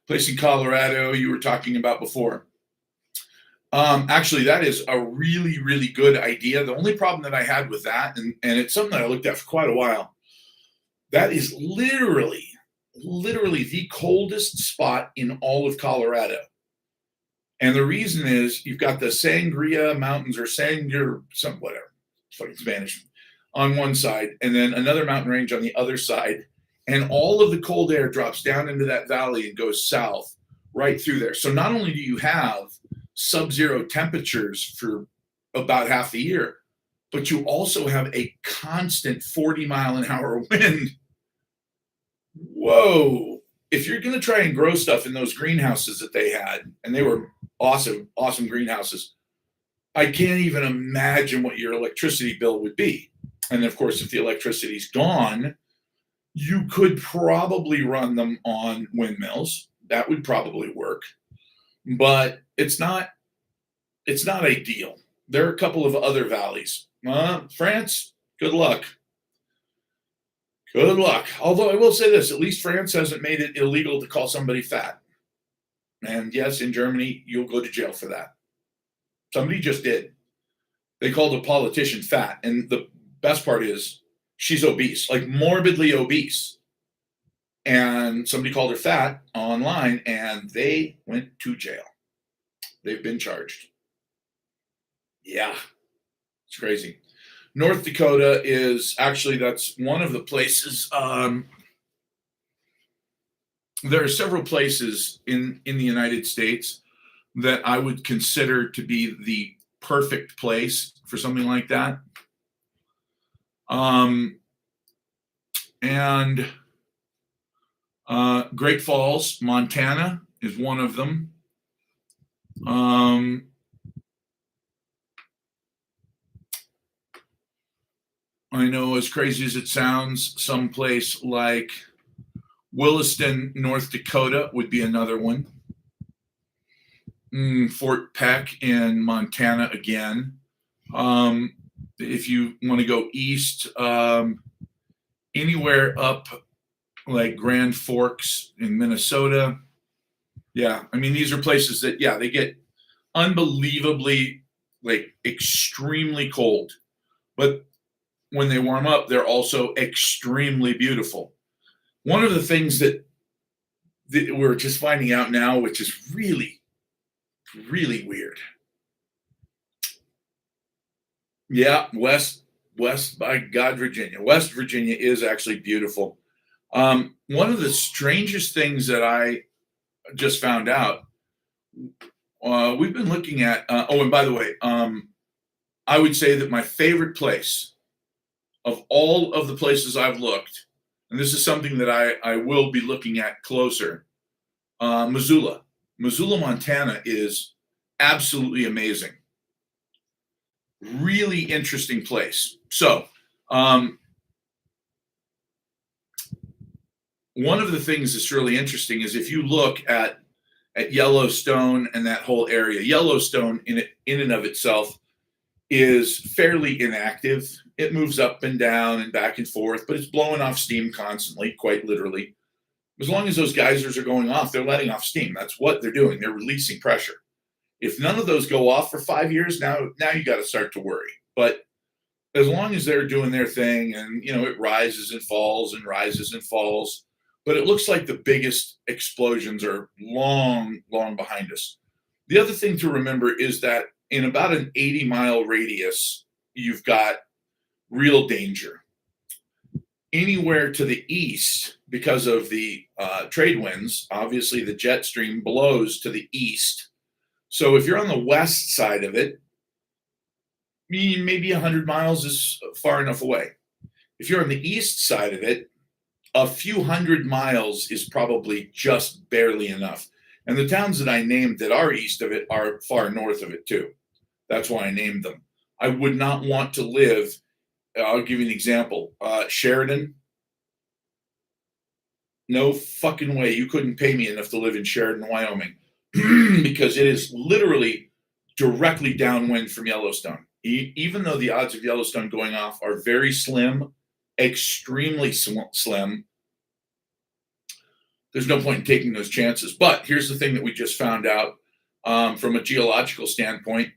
Place in Colorado you were talking about before. Actually, that is a really, really good idea. The only problem that I had with that, and it's something that I looked at for quite a while, that is literally the coldest spot in all of Colorado. And the reason is you've got the Sangria Mountains, or Sangre, some whatever, fucking Spanish, on one side, and then another mountain range on the other side. And all of the cold air drops down into that valley and goes south right through there. So not only do you have sub-zero temperatures for about half the year, but you also have a constant 40-mile-an-hour wind. Whoa. If you're going to try and grow stuff in those greenhouses that they had, and they were awesome greenhouses, I can't even imagine what your electricity bill would be. And of course, if the electricity's gone, you could probably run them on windmills. That would probably work, but it's not ideal. There are a couple of other valleys. France, good luck. Good luck. Although I will say this, at least France hasn't made it illegal to call somebody fat. And yes, in Germany, you'll go to jail for that. Somebody just did. They called a politician fat. And the best part is she's obese, like morbidly obese. And somebody called her fat online and they went to jail. They've been charged. Yeah, it's crazy. North Dakota is actually, that's one of the places. There are several places in the United States that I would consider to be the perfect place for something like that. And Great Falls, Montana is one of them. I know, as crazy as it sounds, someplace like Williston, North Dakota would be another one. Fort Peck in Montana again. If you want to go east, anywhere up like Grand Forks in Minnesota. Yeah, I mean, these are places that, yeah, they get unbelievably, like, extremely cold. But when they warm up, they're also extremely beautiful. One of the things that we're just finding out now, which is really, really weird. Yeah, West by God, Virginia. West Virginia is actually beautiful. One of the strangest things that I just found out, we've been looking at, oh, and by the way, I would say that my favorite place of all of the places I've looked, and this is something that I will be looking at closer, Missoula. Missoula, Montana is absolutely amazing. Really interesting place. So, one of the things that's really interesting is if you look at Yellowstone and that whole area, Yellowstone in and of itself is fairly inactive. It moves up and down and back and forth, but it's blowing off steam constantly, quite literally. As long as those geysers are going off, they're letting off steam. That's what they're doing. They're releasing pressure. If none of those go off for 5 years, now you got to start to worry. But as long as they're doing their thing, and it rises and falls and rises and falls, but it looks like the biggest explosions are long, long behind us. The other thing to remember is that in about an 80-mile radius, you've got real danger. Anywhere to the east, because of the trade winds, obviously the jet stream blows to the east. So if you're on the west side of it, maybe 100 miles is far enough away. If you're on the east side of it, a few hundred miles is probably just barely enough. And the towns that I named that are east of it are far north of it too. That's why I named them. I would not want to live, I'll give you an example. Sheridan. No fucking way. You couldn't pay me enough to live in Sheridan, Wyoming, because it is literally directly downwind from Yellowstone. Even though the odds of Yellowstone going off are very slim, extremely slim, there's no point in taking those chances. But here's the thing that we just found out from a geological standpoint.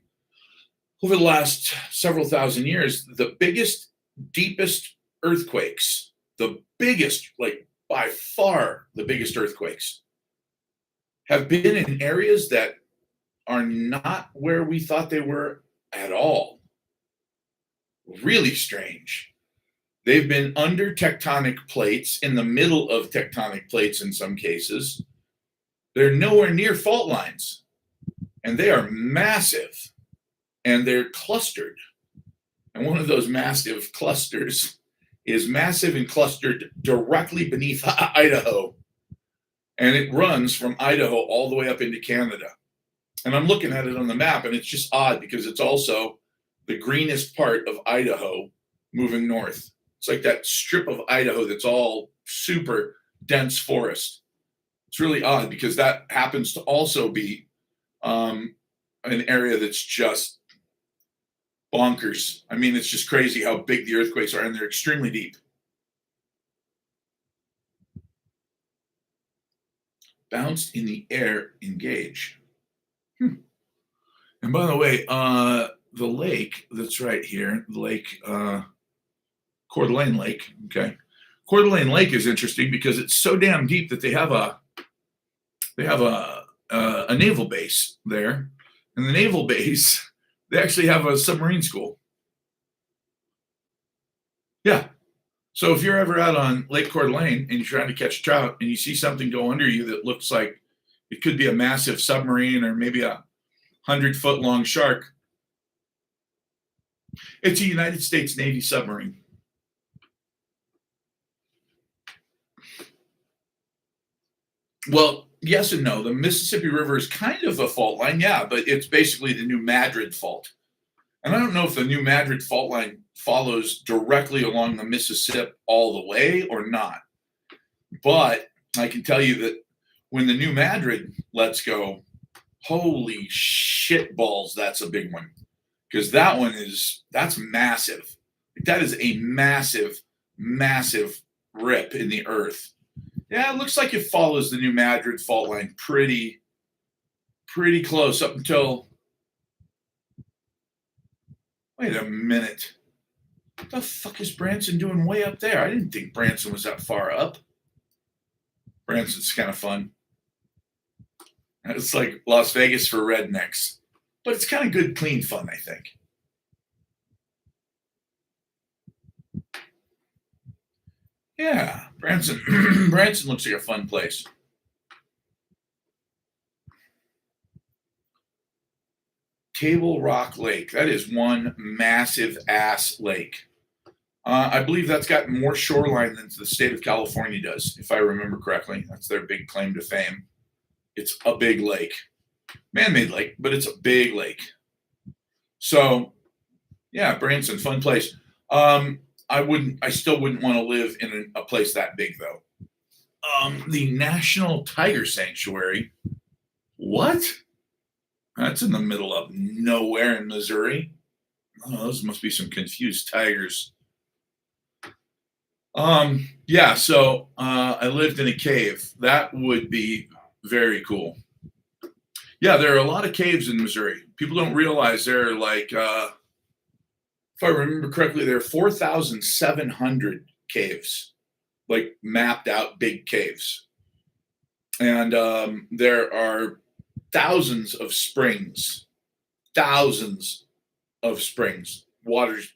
Over the last several thousand years, the biggest, deepest earthquakes, the biggest, like by far the biggest earthquakes, have been in areas that are not where we thought they were at all. Really strange. They've been under tectonic plates, in the middle of tectonic plates in some cases. They're nowhere near fault lines, and they are massive, and they're clustered. And one of those massive clusters is massive and clustered directly beneath Idaho. And it runs from Idaho all the way up into Canada. And I'm looking at it on the map, and it's just odd because it's also the greenest part of Idaho moving north. It's like that strip of Idaho that's all super dense forest. It's really odd because that happens to also be an area that's just bonkers. I mean, it's just crazy how big the earthquakes are, and they're extremely deep. Bounced in the air, engage. And by the way, the lake that's right here, the lake, Coeur d'Alene Lake, okay. Coeur d'Alene Lake is interesting because it's so damn deep that they have a naval base there. And the naval base, they actually have a submarine school. Yeah. So if you're ever out on Lake Coeur d'Alene and you're trying to catch trout and you see something go under you that looks like it could be a massive submarine or maybe a 100-foot long shark, it's a United States Navy submarine. Well, yes and no. The Mississippi River is kind of a fault line, yeah, but it's basically the New Madrid fault. And I don't know if the New Madrid fault line follows directly along the Mississippi all the way or not. But I can tell you that when the New Madrid lets go, holy shit balls, that's a big one. Because that's massive. That is a massive, massive rip in the earth. Yeah, it looks like it follows the New Madrid fault line pretty close up until. Wait a minute. What the fuck is Branson doing way up there? I didn't think Branson was that far up. Branson's kind of fun. It's like Las Vegas for rednecks. But it's kind of good, clean fun, I think. Yeah, Branson. Branson looks like a fun place. Table Rock Lake. That is one massive ass lake. I believe that's got more shoreline than the state of California does, if I remember correctly. That's their big claim to fame. It's a big lake, man-made lake, but it's a big lake. So, yeah, Branson, fun place. I still wouldn't want to live in a place that big though. The National Tiger Sanctuary. What? That's in the middle of nowhere in Missouri. Oh, those must be some confused tigers. Yeah, so I lived in a cave. That would be very cool. Yeah, there are a lot of caves in Missouri. People don't realize there are like, if I remember correctly, there are 4,700 caves, like mapped out big caves. And there are thousands of springs, water's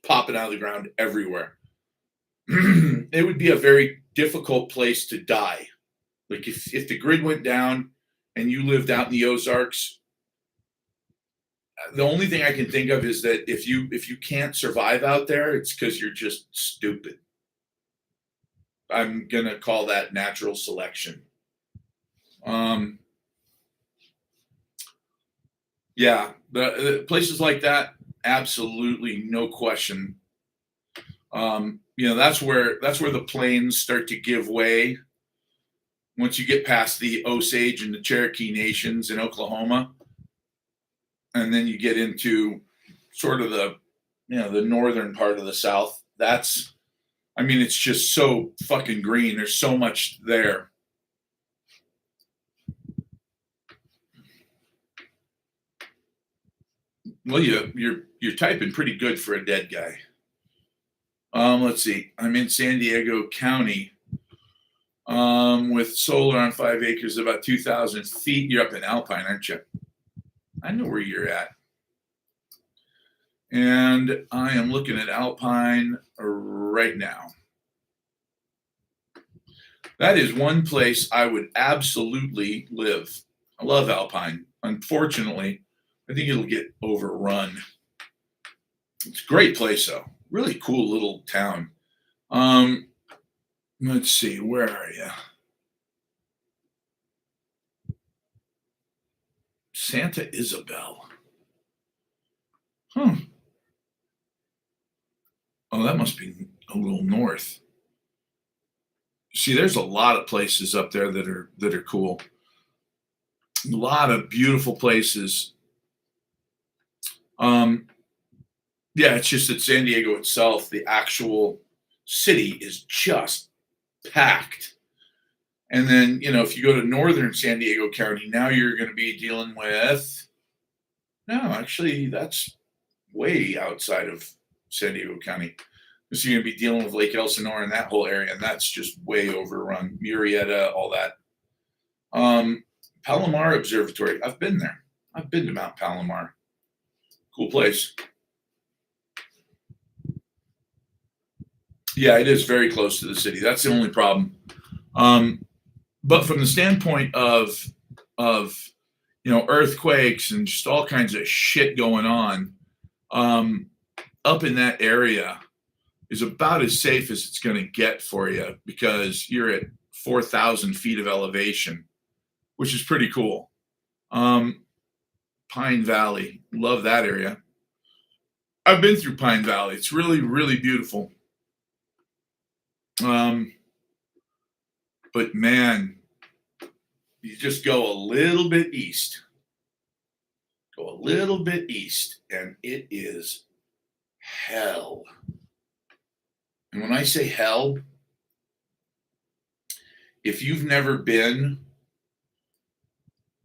popping out of the ground everywhere. It would be a very difficult place to die. Like if the grid went down and you lived out in the Ozarks, the only thing I can think of is that if you can't survive out there, it's because you're just stupid. I'm gonna call that natural selection. Yeah, the places like that, absolutely no question. That's where the plains start to give way once you get past the Osage and the Cherokee nations in Oklahoma, and then you get into sort of the northern part of the South. It's just so fucking green. There's so much there. Well, you're typing pretty good for a dead guy. Let's see. I'm in San Diego County. With solar on 5 acres, about 2,000 feet. You're up in Alpine, aren't you? I know where you're at. And I am looking at Alpine right now. That is one place I would absolutely live. I love Alpine. Unfortunately, I think it'll get overrun. It's a great place, though. Really cool little town. Let's see, where are you? Santa Isabel. Oh, that must be a little north. See, there's a lot of places up there that are cool. A lot of beautiful places. Yeah, it's just that San Diego itself, the actual city, is just packed. And then, if you go to northern San Diego County, now you're going to be dealing with. No, actually, that's way outside of San Diego County. So you're going to be dealing with Lake Elsinore and that whole area, and that's just way overrun. Murrieta, all that. Palomar Observatory. I've been there. I've been to Mount Palomar. Cool place. Yeah, it is very close to the city. That's the only problem. But from the standpoint of earthquakes and just all kinds of shit going on, um, up in that area is about as safe as it's going to get for you because you're at 4,000 feet of elevation, which is pretty cool. Pine Valley, love that area. I've been through Pine Valley. It's really, really beautiful. But man, you just go a little bit east. Go a little bit east, and it is hell. And when I say hell, if you've never been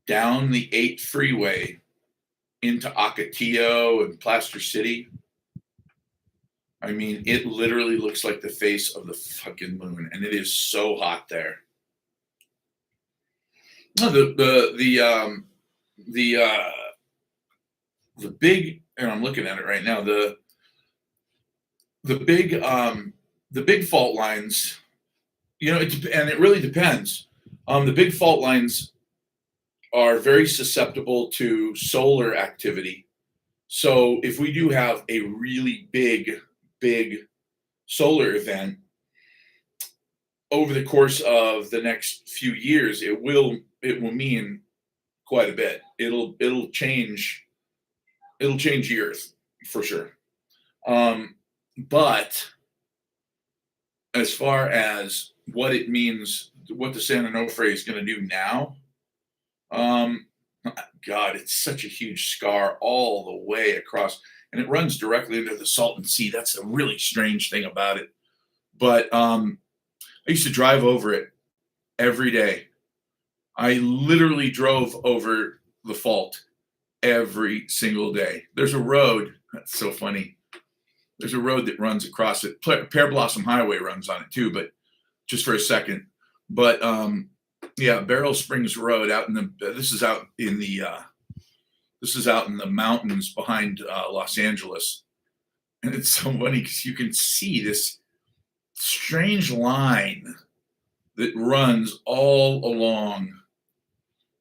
down the 8 freeway into Ocotillo and Plaster City, I mean, it literally looks like the face of the fucking moon, and it is so hot there. No, the big, and I'm looking at it right now. The big fault lines, and it really depends. The big fault lines are very susceptible to solar activity. So if we do have a really big solar event over the course of the next few years, it will mean quite a bit. It'll change the earth for sure. But as far as what it means, what the San Onofre is going to do now, God, it's such a huge scar all the way across, and it runs directly into the Salton Sea. That's a really strange thing about it. But I used to drive over it every day. I literally drove over the fault every single day. There's a road. That's so funny. There's a road that runs across it. Pear Blossom Highway runs on it too, but just for a second. But yeah, Beryl Springs Road this is out in the mountains behind Los Angeles. And it's so funny because you can see this strange line that runs all along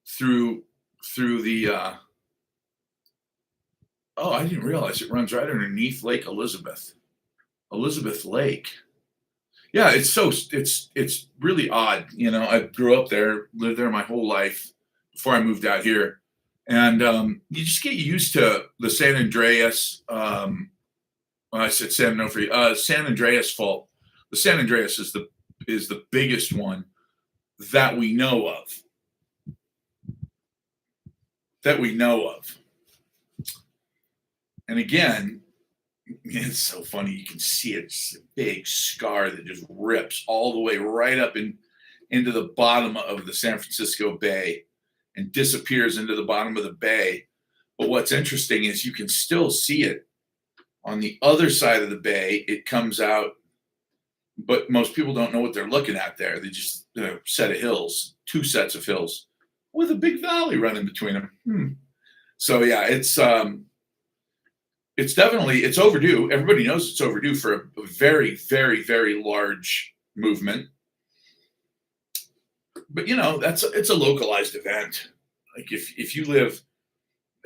through the I didn't realize it runs right underneath Lake Elizabeth Lake. Yeah, it's really odd. I grew up there, lived there my whole life before I moved out here, and you just get used to the San Andreas. I said San Onofre, San Andreas fault. The San Andreas is the biggest one that we know of. And again, it's so funny. You can see it. It's a big scar that just rips all the way right up into the bottom of the San Francisco Bay and disappears into the bottom of the bay. But what's interesting is you can still see it on the other side of the bay. It comes out, but most people don't know what they're looking at there. They just set of hills, 2 sets of hills with a big valley running between them. So yeah, it's definitely, it's overdue. Everybody knows it's overdue for a very, very, very large movement. But it's a localized event. Like if you live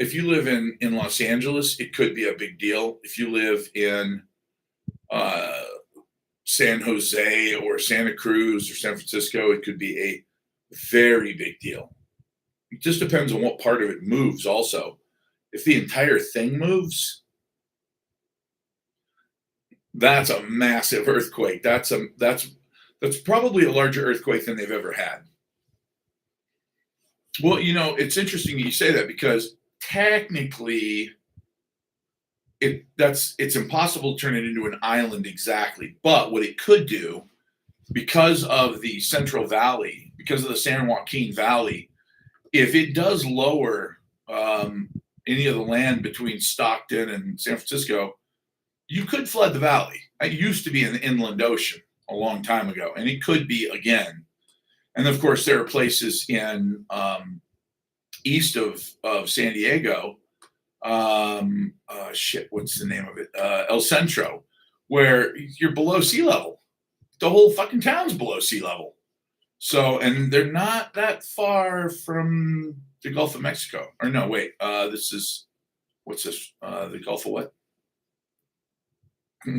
in Los Angeles, it could be a big deal. If you live in San Jose or Santa Cruz or San Francisco, it could be a very big deal. It just depends on what part of it moves also. If the entire thing moves, that's a massive earthquake. That's probably a larger earthquake than they've ever had. Well, it's interesting you say that because technically it's impossible to turn it into an island exactly. But what it could do, because of the Central Valley, because of the San Joaquin Valley, if it does lower any of the land between Stockton and San Francisco, you could flood the valley. It used to be an inland ocean a long time ago, and it could be again. And of course, there are places in east of San Diego. What's the name of it? El Centro, where you're below sea level. The whole fucking town's below sea level. So, and they're not that far from the Gulf of Mexico. Or no, wait, this is, what's this? The Gulf of what?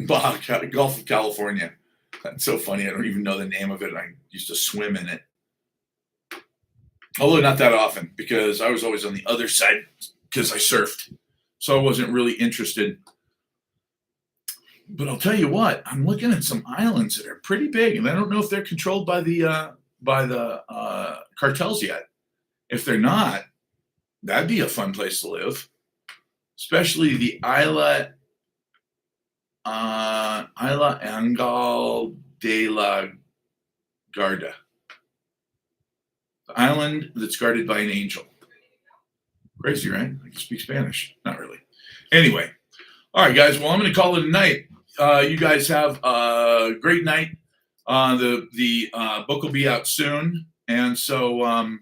Gulf of California. That's so funny. I don't even know the name of it. I used to swim in it. Although not that often, because I was always on the other side because I surfed. So I wasn't really interested. But I'll tell you what, I'm looking at some islands that are pretty big, and I don't know if they're controlled by the cartels yet. If they're not, that'd be a fun place to live, especially the Isla Angal de la Garda, the island that's guarded by an angel. Crazy, right? I can speak Spanish. Not really. Anyway, all right, guys. Well, I'm going to call it a night. You guys have a great night. The book will be out soon, and so